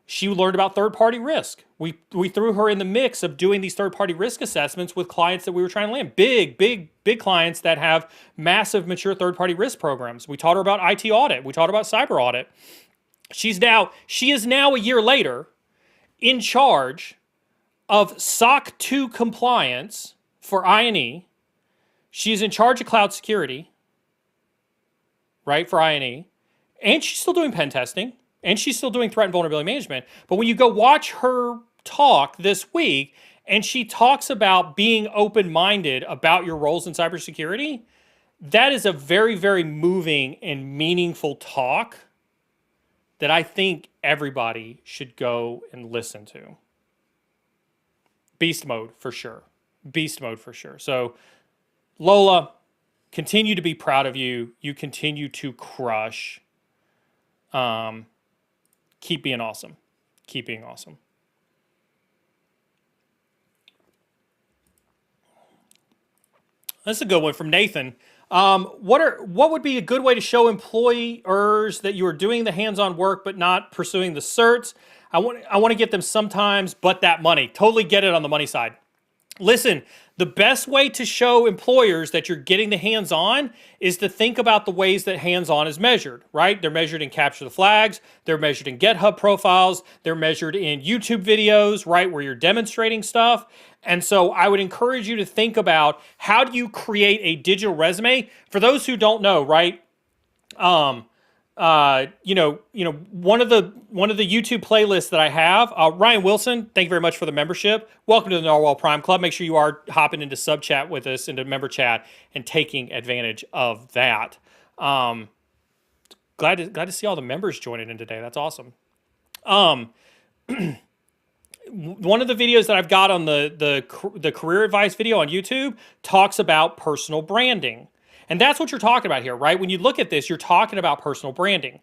She learned about third-party risk. We threw her in the mix of doing these third-party risk assessments with clients that we were trying to land. Big clients that have massive, mature third-party risk programs. We taught her about IT audit. We taught her about cyber audit. She is now a year later in charge of SOC 2 compliance for INE. She is in charge of cloud security, right, for INE. And she's still doing pen testing. And she's still doing threat and vulnerability management. But when you go watch her talk this week, and she talks about being open-minded about your roles in cybersecurity, that is a very, very moving and meaningful talk that I think everybody should go and listen to. Beast mode for sure. Beast mode for sure. So, Lola, continue to be proud of you. You continue to crush. Keep being awesome. Keep being awesome. That's a good one from Nathan. What would be a good way to show employers that you are doing the hands-on work but not pursuing the certs? I want to get them sometimes, but that money. Totally get it on the money side. Listen, the best way to show employers that you're getting the hands-on is to think about the ways that hands-on is measured, right? They're measured in capture the flags. They're measured in GitHub profiles. They're measured in YouTube videos, right, where you're demonstrating stuff. And so I would encourage you to think about, how do you create a digital resume? For those who don't know, right, one of the YouTube playlists that I have, Ryan Wilson, thank you very much for the membership. Welcome to the Narwhal Prime Club. Make sure you are hopping into sub chat with us, into member chat, and taking advantage of that. Glad to see all the members joining in today. That's awesome. One of the videos that I've got on the career advice video on YouTube talks about personal branding. And that's what you're talking about here, right? When you look at this, you're talking about personal branding.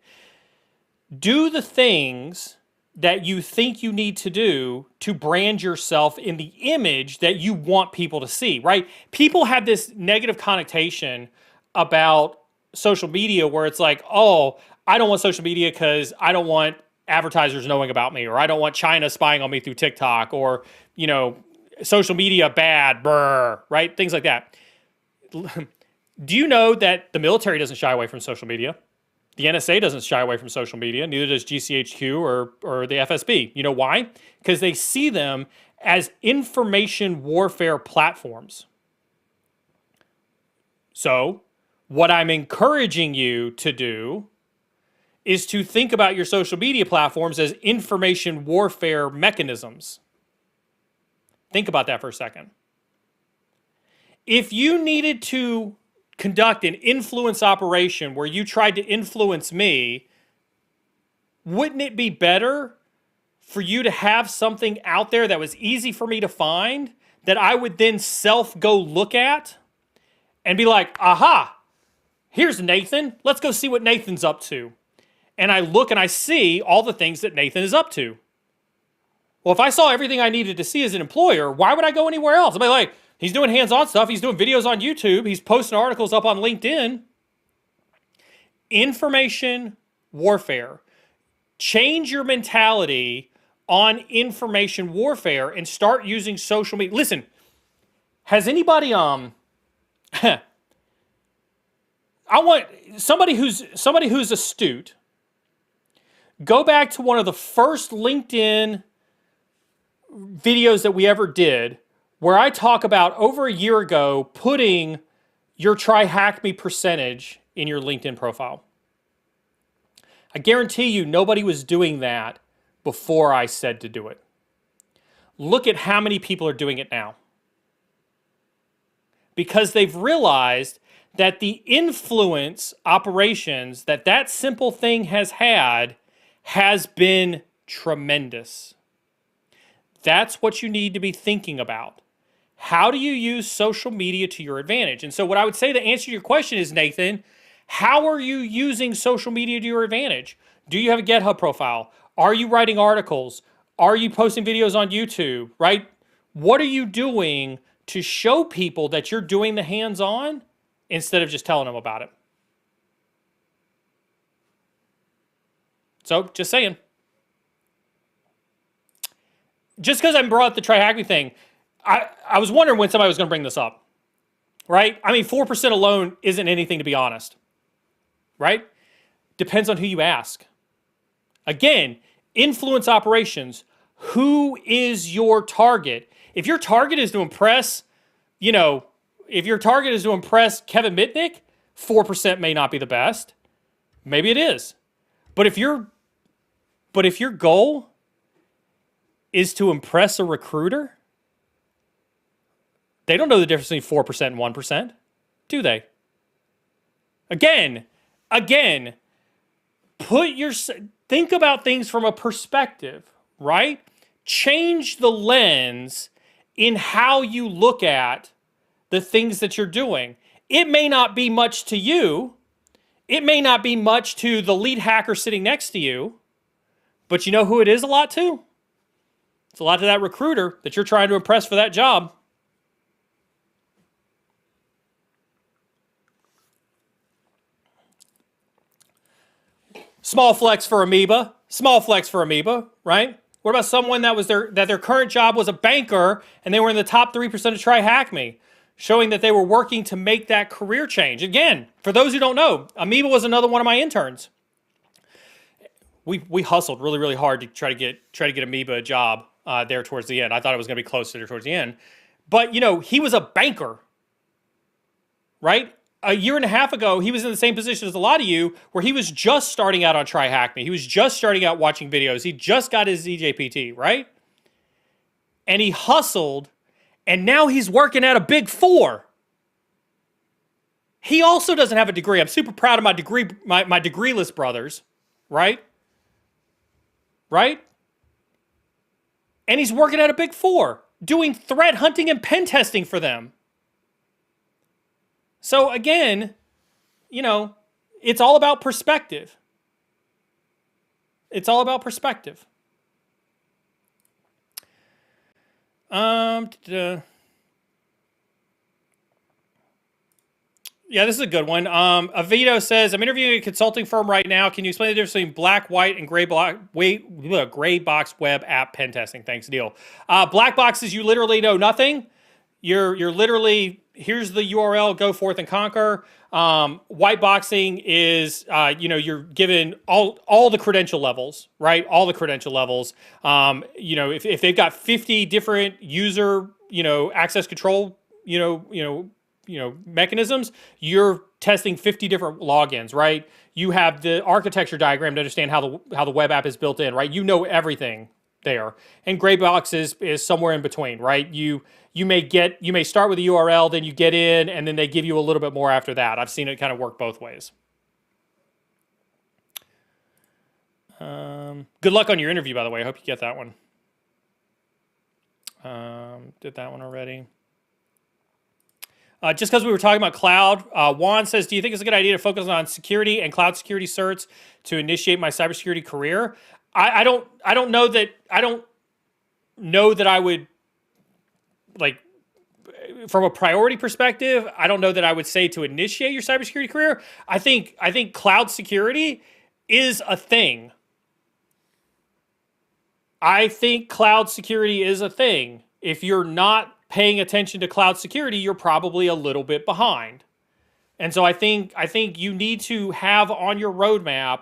Do the things that you think you need to do to brand yourself in the image that you want people to see, right? People have this negative connotation about social media where it's like, oh, I don't want social media because I don't want advertisers knowing about me, or I don't want China spying on me through TikTok, or, social media bad, brr, right? Things like that. Do you know that the military doesn't shy away from social media? The NSA doesn't shy away from social media. Neither does GCHQ or the FSB. You know why? Because they see them as information warfare platforms. So, what I'm encouraging you to do is to think about your social media platforms as information warfare mechanisms. Think about that for a second. If you needed to conduct an influence operation where you tried to influence me, wouldn't it be better for you to have something out there that was easy for me to find, that I would then go look at and be like, aha, Here's Nathan. Let's go see what Nathan's up to. And I look and I see all the things that Nathan is up to. Well, if I saw everything I needed to see as an employer, why would I go anywhere else? I'd be like, he's doing hands-on stuff. He's doing videos on YouTube. He's posting articles up on LinkedIn. Information warfare. Change your mentality on information warfare and start using social media. Listen, has anybody I want somebody who's astute. Go back to one of the first LinkedIn videos that we ever did where I talk about over a year ago putting your try hack me percentage in your LinkedIn profile. I guarantee you nobody was doing that before I said to do it. Look at how many people are doing it now. Because they've realized that the influence operations that that simple thing has had has been tremendous. That's what you need to be thinking about. How do you use social media to your advantage? And so what I would say to answer your question is, Nathan, how are you using social media to your advantage? Do you have a GitHub profile? Are you writing articles? Are you posting videos on YouTube, right? What are you doing to show people that you're doing the hands-on instead of just telling them about it? So, just saying. Just because I brought up the try hack me thing, I was wondering when somebody was going to bring this up, right? I mean, 4% alone isn't anything, to be honest, right? Depends on who you ask. Again, influence operations. Who is your target? If your target is to impress, if your target is to impress Kevin Mitnick, 4% may not be the best. Maybe it is. But if your goal is to impress a recruiter, they don't know the difference between 4% and 1%, do they? Again, think about things from a perspective, right? Change the lens in how you look at the things that you're doing. It may not be much to you. It may not be much to the lead hacker sitting next to you, but you know who it is a lot to? It's a lot to that recruiter that you're trying to impress for that job. Small flex for Amoeba. Small flex for Amoeba, right? What about someone that their current job was a banker and they were in the top 3% of Try Hack Me, showing that they were working to make that career change. Again, for those who don't know, Amoeba was another one of my interns. We hustled really, really hard to try to get Amoeba a job there towards the end. I thought it was going to be close to there towards the end. But, he was a banker, right? A year and a half ago, he was in the same position as a lot of you, where he was just starting out on Try Hack Me. He was just starting out watching videos. He just got his eJPT, right? And he hustled, and now he's working at a Big Four. He also doesn't have a degree. I'm super proud of my degreeless brothers, right? Right? And he's working at a Big Four, doing threat hunting and pen testing for them. So again, it's all about perspective. It's all about perspective. Yeah, this is a good one. Avito says, I'm interviewing a consulting firm right now. Can you explain the difference between black, white, and gray box web app pen testing? Thanks, Neil. Black box is you literally know nothing. You're literally, here's the URL, go forth and conquer. White boxing is, you're given all the credential levels, right? All the credential levels. If they've got 50 different user, access control, mechanisms, you're testing 50 different logins, right? You have the architecture diagram to understand how the web app is built in, right? You know everything there. And gray box is somewhere in between, right? You may start with a URL, then you get in, and then they give you a little bit more after that. I've seen it kind of work both ways. Good luck on your interview, by the way. I hope you get that one. Did that one already. Just because we were talking about cloud, Juan says, do you think it's a good idea to focus on security and cloud security certs to initiate my cybersecurity career? I don't know that I would, like, from a priority perspective, I don't know that I would say to initiate your cybersecurity career. I think cloud security is a thing. I think cloud security is a thing. If you're not paying attention to cloud security, you're probably a little bit behind. And so I think you need to have on your roadmap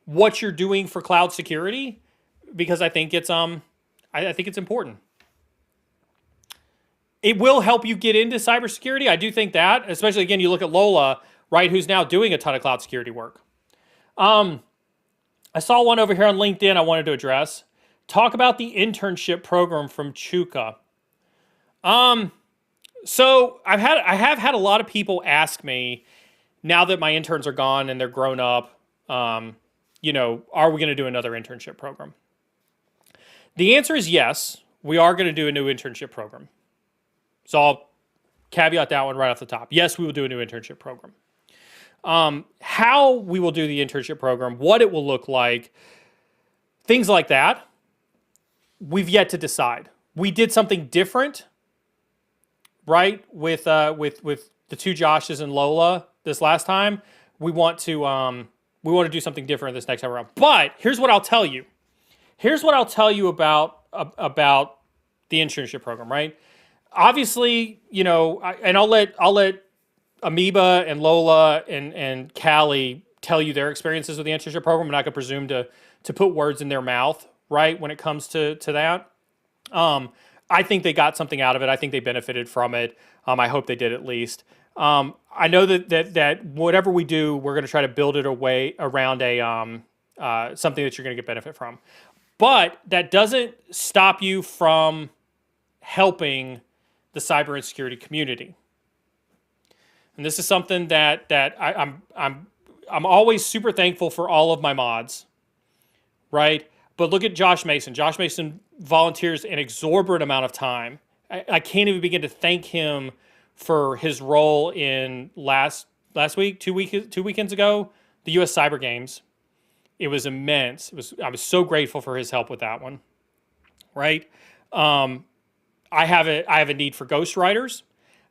what you're doing for cloud security, because I think it's important. It will help you get into cybersecurity. I do think that, especially, again, you look at Lola, right, who's now doing a ton of cloud security work. I saw one over here on LinkedIn I wanted to address. Talk about the internship program from Chuka. So I have had a lot of people ask me, now that my interns are gone and they're grown up, are we going to do another internship program? The answer is yes, we are going to do a new internship program. So I'll caveat that one right off the top. Yes, we will do a new internship program. How we will do the internship program, what it will look like, things like that, we've yet to decide. We did something different, right, with the two Joshes and Lola this last time. We want to do something different this next time around. But here's what I'll tell you. Here's what I'll tell you about the internship program, right? Obviously, and I'll let Amoeba and Lola and Callie tell you their experiences with the internship program. I'm not going to presume to put words in their mouth, right, when it comes to that. I think they got something out of it. I think they benefited from it. I hope they did at least. I know that whatever we do, we're going to try to build it around something that you're going to get benefit from. But that doesn't stop you from helping the cyber and security community. And this is something that I'm always super thankful for all of my mods, right? But look at Josh Mason. Josh Mason volunteers an exorbitant amount of time. I can't even begin to thank him for his role in last week, two weekends ago, the U.S. Cyber Games. It was immense. I was so grateful for his help with that one, right? I have a need for ghostwriters.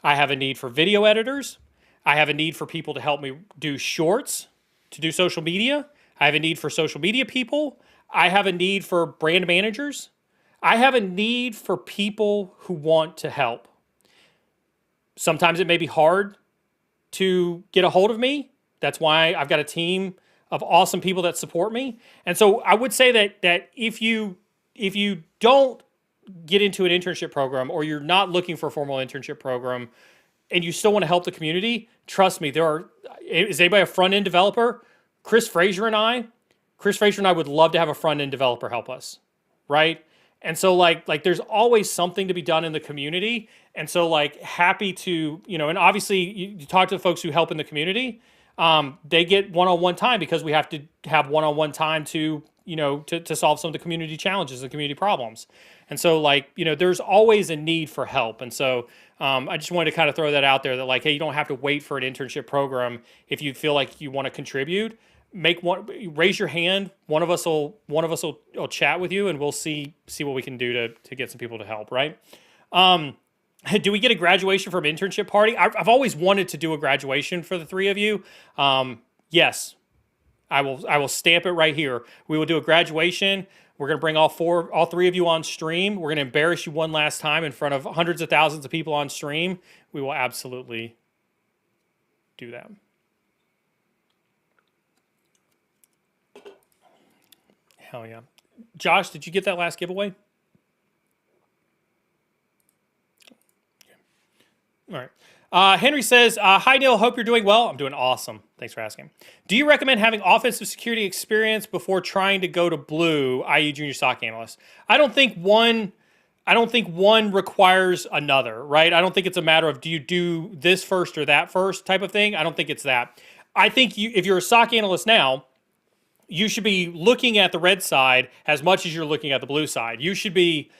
I have a need for video editors. I have a need for people to help me do shorts, to do social media. I have a need for social media people. I have a need for brand managers. I have a need for people who want to help. Sometimes it may be hard to get a hold of me. That's why I've got a team of awesome people that support me. And so I would say that if you don't get into an internship program, or you're not looking for a formal internship program, and you still want to help the community, trust me, is anybody a front-end developer? Chris Frazier and I would love to have a front-end developer help us, right? And so like there's always something to be done in the community. And so like happy to, and obviously you talk to the folks who help in the community, they get one-on-one time because we have to have one-on-one time to solve some of the community challenges, the community problems. And so there's always a need for help. And so I just wanted to kind of throw that out there that hey, you don't have to wait for an internship program. If you feel like you want to contribute, raise your hand. One of us will chat with you, and we'll see what we can do to get some people to help, right? Do we get a graduation from internship party? I've always wanted to do a graduation for the three of you. Yes, I will stamp it right here. We will do a graduation. We're going to bring all three of you on stream. We're going to embarrass you one last time in front of hundreds of thousands of people on stream. We will absolutely do that. Hell yeah. Josh, did you get that last giveaway? All right. Henry says, hi, Neil. Hope you're doing well. I'm doing awesome. Thanks for asking. Do you recommend having offensive security experience before trying to go to blue, i.e. junior SOC analyst? I don't think one requires another, right? I don't think it's a matter of do you do this first or that first type of thing. I don't think it's that. I think if you're a SOC analyst now, you should be looking at the red side as much as you're looking at the blue side. You should be,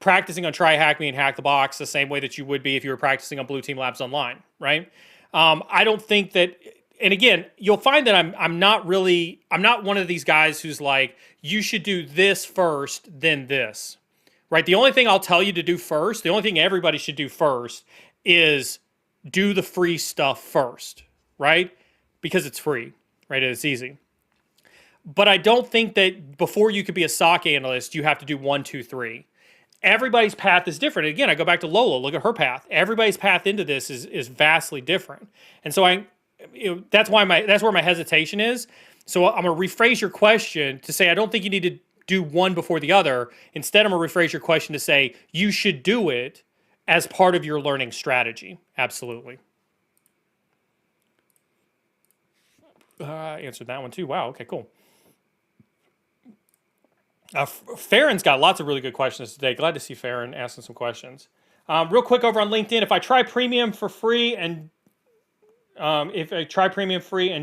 practicing on Try Hack Me and Hack the Box the same way that you would be if you were practicing on Blue Team Labs Online, right? I don't think that, and again, you'll find that I'm not one of these guys who's like, you should do this first, then this, right? The only thing I'll tell you to do first, the only thing everybody should do first is do the free stuff first, right? Because it's free, right? And it's easy. But I don't think that before you could be a SOC analyst, you have to do 1, 2, 3. Everybody's path is different. Again, I go back to Lola. Look at her path. Everybody's path into this is vastly different. And so that's where my hesitation is. So I'm going to rephrase your question to say I don't think you need to do one before the other. Instead, I'm going to rephrase your question to say you should do it as part of your learning strategy. Absolutely. I answered that one too. Wow. Okay, cool. Farron's got lots of really good questions today. Glad to see Farron asking some questions. Real quick over on LinkedIn, if I try premium free and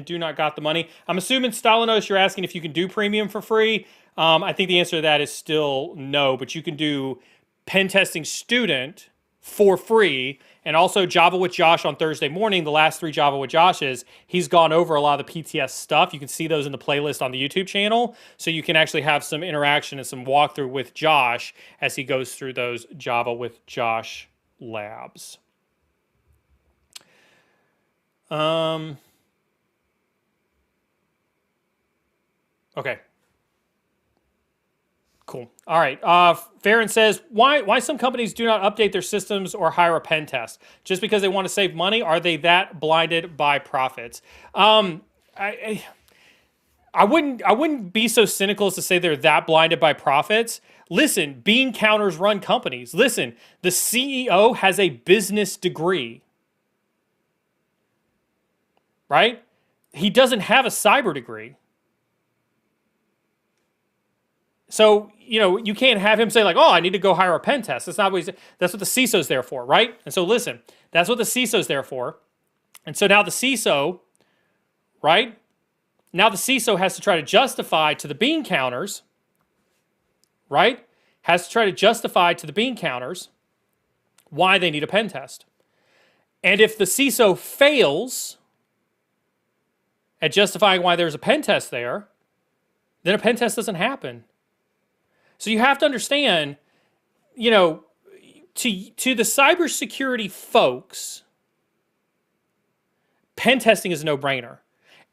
do not got the money, I'm assuming Stalinos, you're asking if you can do premium for free. I think the answer to that is still no, but you can do pen testing student for free. And also Java with Josh on Thursday morning, the last 3 Java with Joshes, he's gone over a lot of the PTS stuff. You can see those in the playlist on the YouTube channel. So you can actually have some interaction and some walkthrough with Josh as he goes through those Java with Josh labs. Okay. Cool. All right. Farron says, why some companies do not update their systems or hire a pen test? Just because they want to save money? Are they that blinded by profits? I wouldn't be so cynical as to say they're that blinded by profits. Listen, bean counters run companies. Listen, the CEO has a business degree. Right? He doesn't have a cyber degree. So, you can't have him say like, oh, I need to go hire a pen test. That's not what that's what the CISO's there for, right? And so listen, that's what the CISO's there for. And so now the CISO, right? Now the CISO has to try to justify to the bean counters, right? Has to try to justify to the bean counters why they need a pen test. And if the CISO fails at justifying why there's a pen test there, then a pen test doesn't happen. So you have to understand, to the cybersecurity folks, pen testing is a no-brainer.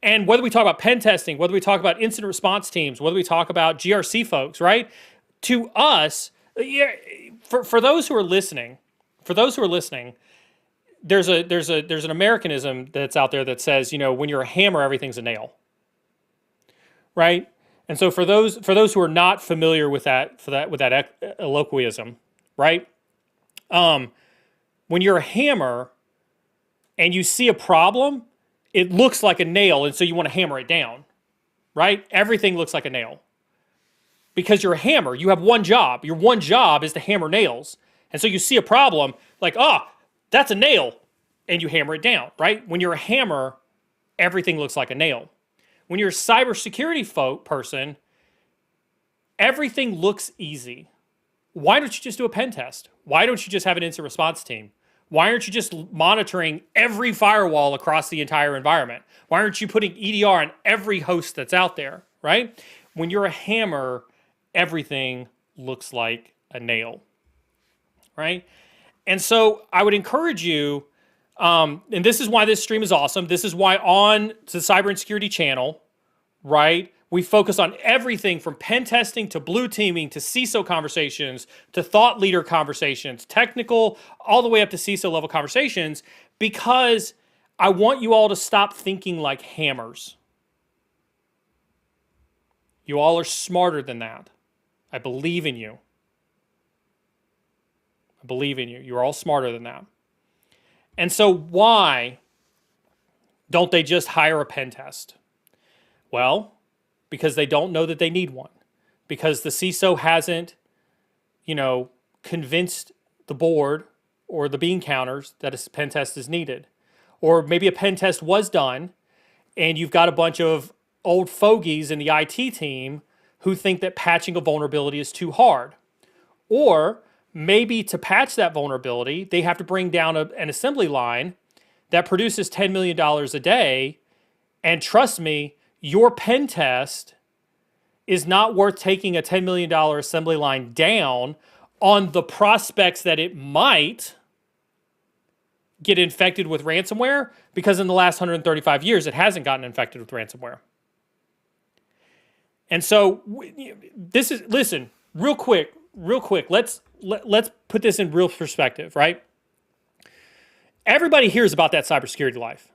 And whether we talk about pen testing, whether we talk about incident response teams, whether we talk about GRC folks, right? To us, for those who are listening, there's an Americanism that's out there that says, when you're a hammer, everything's a nail, right? And so for those who are not familiar with that colloquialism, right? When you're a hammer and you see a problem, it looks like a nail, and so you want to hammer it down, right? Everything looks like a nail. Because you're a hammer, you have one job. Your one job is to hammer nails. And so you see a problem, like, that's a nail, and you hammer it down, right? When you're a hammer, everything looks like a nail. When you're a cybersecurity person, everything looks easy. Why don't you just do a pen test? Why don't you just have an incident response team? Why aren't you just monitoring every firewall across the entire environment? Why aren't you putting EDR on every host that's out there, right? When you're a hammer, everything looks like a nail, right? And so I would encourage you, and this is why this stream is awesome. This is why on the Cyber and Security channel, right, we focus on everything from pen testing to blue teaming to CISO conversations to thought leader conversations, technical, all the way up to CISO level conversations, because I want you all to stop thinking like hammers. You all are smarter than that. I believe in you. I believe in you. You're all smarter than that. And so why don't they just hire a pen test? Well, because they don't know that they need one. Because the CISO hasn't, convinced the board or the bean counters that a pen test is needed. Or maybe a pen test was done and you've got a bunch of old fogies in the IT team who think that patching a vulnerability is too hard. Or maybe to patch that vulnerability, they have to bring down an assembly line that produces $10 million a day. And trust me, your pen test is not worth taking a $10 million assembly line down on the prospects that it might get infected with ransomware, because in the last 135 years, it hasn't gotten infected with ransomware. And so this is, listen, real quick, let's put this in real perspective, right? Everybody hears about that cybersecurity life.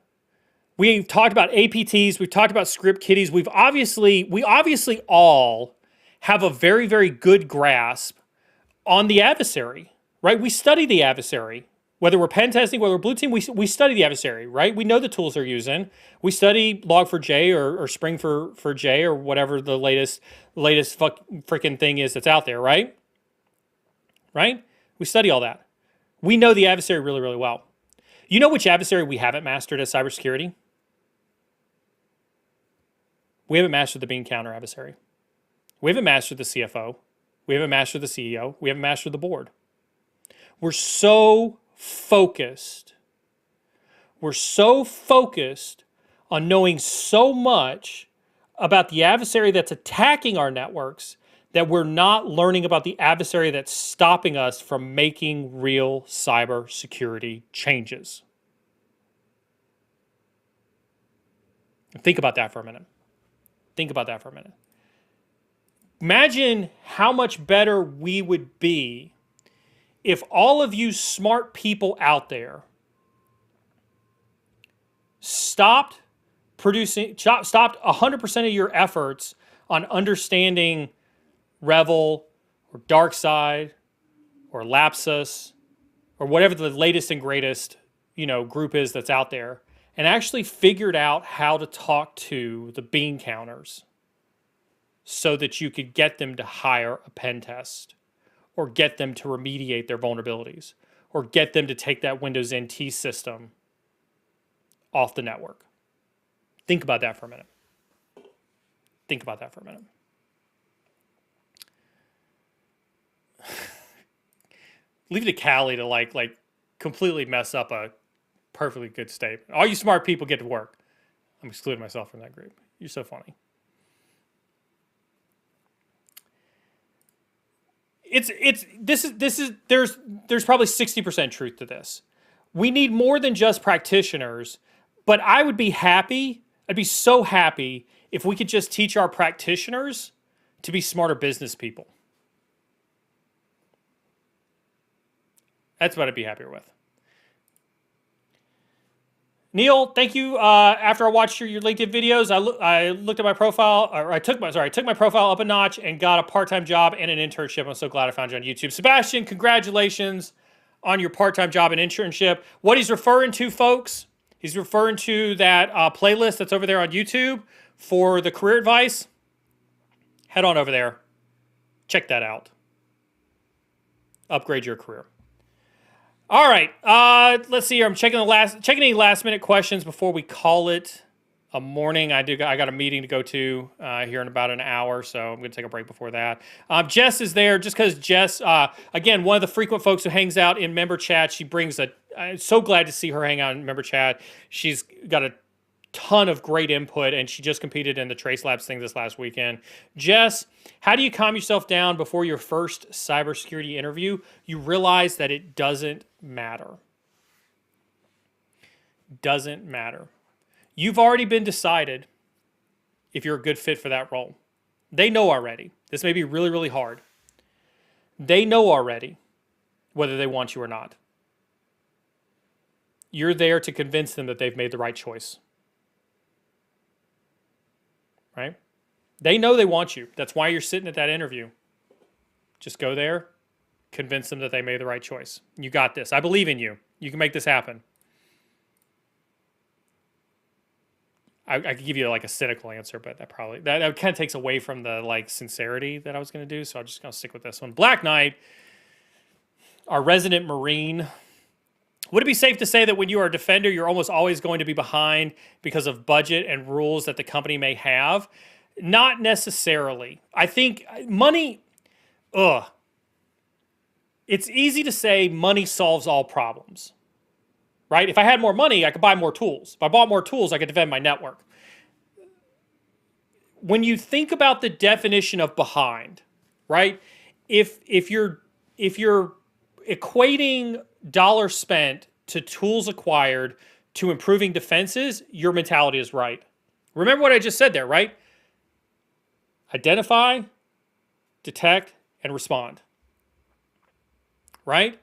We've talked about APTs, we've talked about script kiddies. We obviously all have a very, very good grasp on the adversary, right? We study the adversary. Whether we're pen testing, whether we're blue team, we study the adversary, right? We know the tools they're using. We study Log4j or Spring for J or whatever the latest freaking thing is that's out there, right? Right? We study all that. We know the adversary really, really well. You know which adversary we haven't mastered as cybersecurity? We haven't mastered the bean counter adversary. We haven't mastered the CFO. We haven't mastered the CEO. We haven't mastered the board. We're so focused. We're so focused on knowing so much about the adversary that's attacking our networks that we're not learning about the adversary that's stopping us from making real cybersecurity changes. Think about that for a minute. Imagine how much better we would be if all of you smart people out there stopped 100% of your efforts on understanding Revel or DarkSide or Lapsus or whatever the latest and greatest, group is that's out there, and actually figured out how to talk to the bean counters so that you could get them to hire a pen test, or get them to remediate their vulnerabilities, or get them to take that Windows NT system off the network. Think about that for a minute. Leave it to Callie to like completely mess up a perfectly good statement. All you smart people get to work. I'm excluding myself from that group. You're so funny. There's probably 60% truth to this. We need more than just practitioners, but I'd be so happy if we could just teach our practitioners to be smarter business people. That's what I'd be happier with. Neil, thank you. After I watched your LinkedIn videos, I looked at my profile, or I took my profile up a notch and got a part-time job and an internship. I'm so glad I found you on YouTube. Sebastian, congratulations on your part-time job and internship. What he's referring to, folks, he's referring to that playlist that's over there on YouTube for the career advice. Head on over there. Check that out. Upgrade your career. All right, let's see here. I'm checking any last minute questions before we call it a morning. I got a meeting to go to here in about an hour, so I'm going to take a break before that. Jess is there just because Jess, again, one of the frequent folks who hangs out in member chat. She brings I'm so glad to see her hang out in member chat. She's got a ton of great input, and she just competed in the Trace Labs thing this last weekend. Jess, how do you calm yourself down before your first cybersecurity interview? You realize that it doesn't matter. Doesn't matter. You've already been decided if you're a good fit for that role. They know already. This may be really, really hard. They know already whether they want you or not. You're there to convince them that they've made the right choice. Right? They know they want you. That's why you're sitting at that interview. Just go there, convince them that they made the right choice. You got this. I believe in you. You can make this happen. I could give you like a cynical answer, but that kind of takes away from the sincerity that I was going to do. So I'm just going to stick with this one. Black Knight, our resident Marine. Would it be safe to say that when you are a defender, you're almost always going to be behind because of budget and rules that the company may have? Not necessarily. I think money, it's easy to say money solves all problems, right? If I had more money, I could buy more tools. If I bought more tools, I could defend my network. When you think about the definition of behind, right? If you're equating dollars spent to tools acquired to improving defenses, your mentality is right. Remember what I just said there, right? Identify, detect, and respond. Right?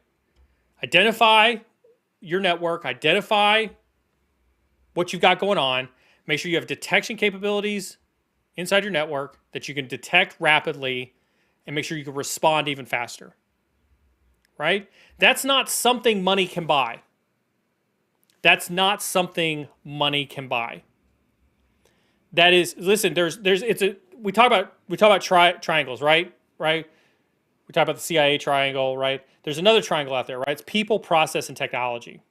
Identify your network, identify what you've got going on, make sure you have detection capabilities inside your network that you can detect rapidly, and make sure you can respond even faster. Right? That's not something money can buy. That's not something money can buy. That is, listen, we talk about triangles, right? Right? We talk about the CIA triangle, right? There's another triangle out there, right? It's people, process, and technology.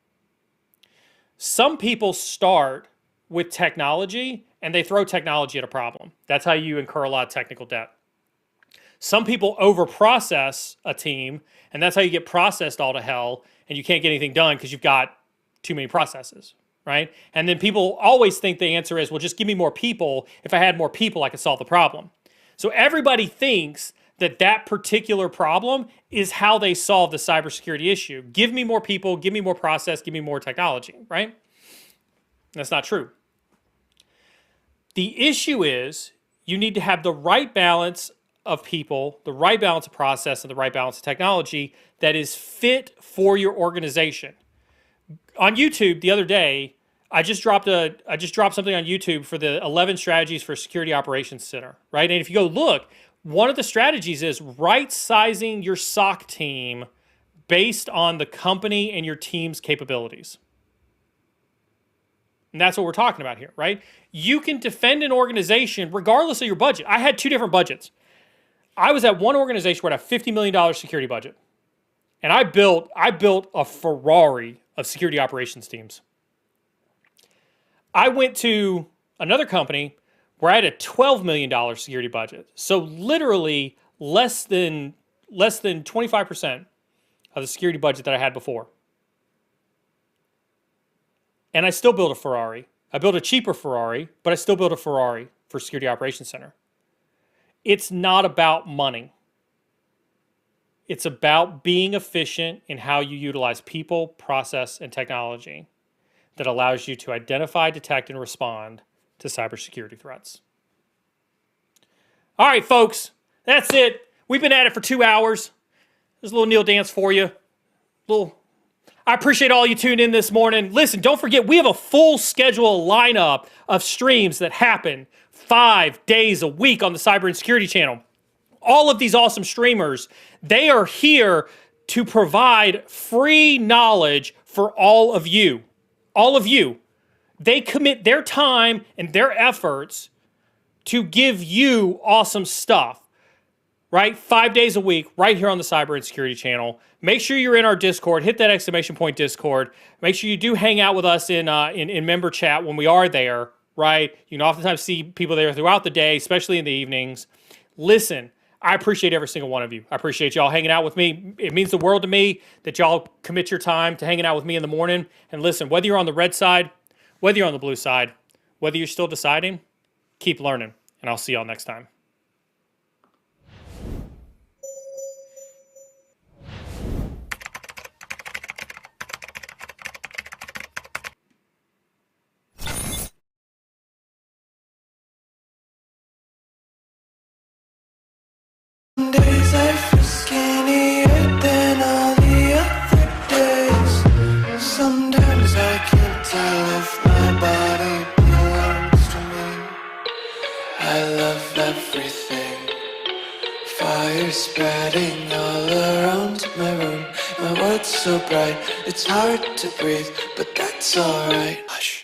Some people start with technology and they throw technology at a problem. That's how you incur a lot of technical debt. Some people overprocess a team, and that's how you get processed all to hell, and you can't get anything done because you've got too many processes, right? And then people always think the answer is, well, just give me more people. If I had more people, I could solve the problem. So everybody thinks that particular problem is how they solve the cybersecurity issue. Give me more people, give me more process, give me more technology, right? That's not true. The issue is you need to have the right balance of people, the right balance of process, and the right balance of technology that is fit for your organization. On YouTube the other day, I just dropped something on YouTube for the 11 strategies for Security Operations Center, right? And if you go look, one of the strategies is right-sizing your SOC team based on the company and your team's capabilities. And that's what we're talking about here, right? You can defend an organization regardless of your budget. I had two different budgets. I was at one organization where I had a $50 million security budget. And I built a Ferrari of security operations teams. I went to another company where I had a $12 million security budget. So literally less than 25% of the security budget that I had before. And I still built a Ferrari. I built a cheaper Ferrari, but I still built a Ferrari for Security Operations Center. It's not about money. It's about being efficient in how you utilize people, process, and technology that allows you to identify, detect, and respond to cybersecurity threats. All right, folks, that's it. We've been at it for 2 hours. There's a little Neil dance for you. I appreciate all you tuned in this morning. Listen, don't forget, we have a full schedule lineup of streams that happen 5 days a week on the Cyber and Security channel. All of these awesome streamers, they are here to provide free knowledge for all of you. All of you. They commit their time and their efforts to give you awesome stuff, right? 5 days a week, right here on the Cyber and Security channel. Make sure you're in our Discord. Hit that exclamation point Discord. Make sure you do hang out with us in member chat when we are there, right? You can oftentimes see people there throughout the day, especially in the evenings. Listen, I appreciate every single one of you. I appreciate y'all hanging out with me. It means the world to me that y'all commit your time to hanging out with me in the morning. And listen, whether you're on the red side, whether you're on the blue side, whether you're still deciding, keep learning. And I'll see y'all next time. Some days I feel skinnier than all the other days. Sometimes I can't tell if my body belongs to me. I love everything. Fire spreading all around my room. My world's so bright, it's hard to breathe, but that's alright. Hush.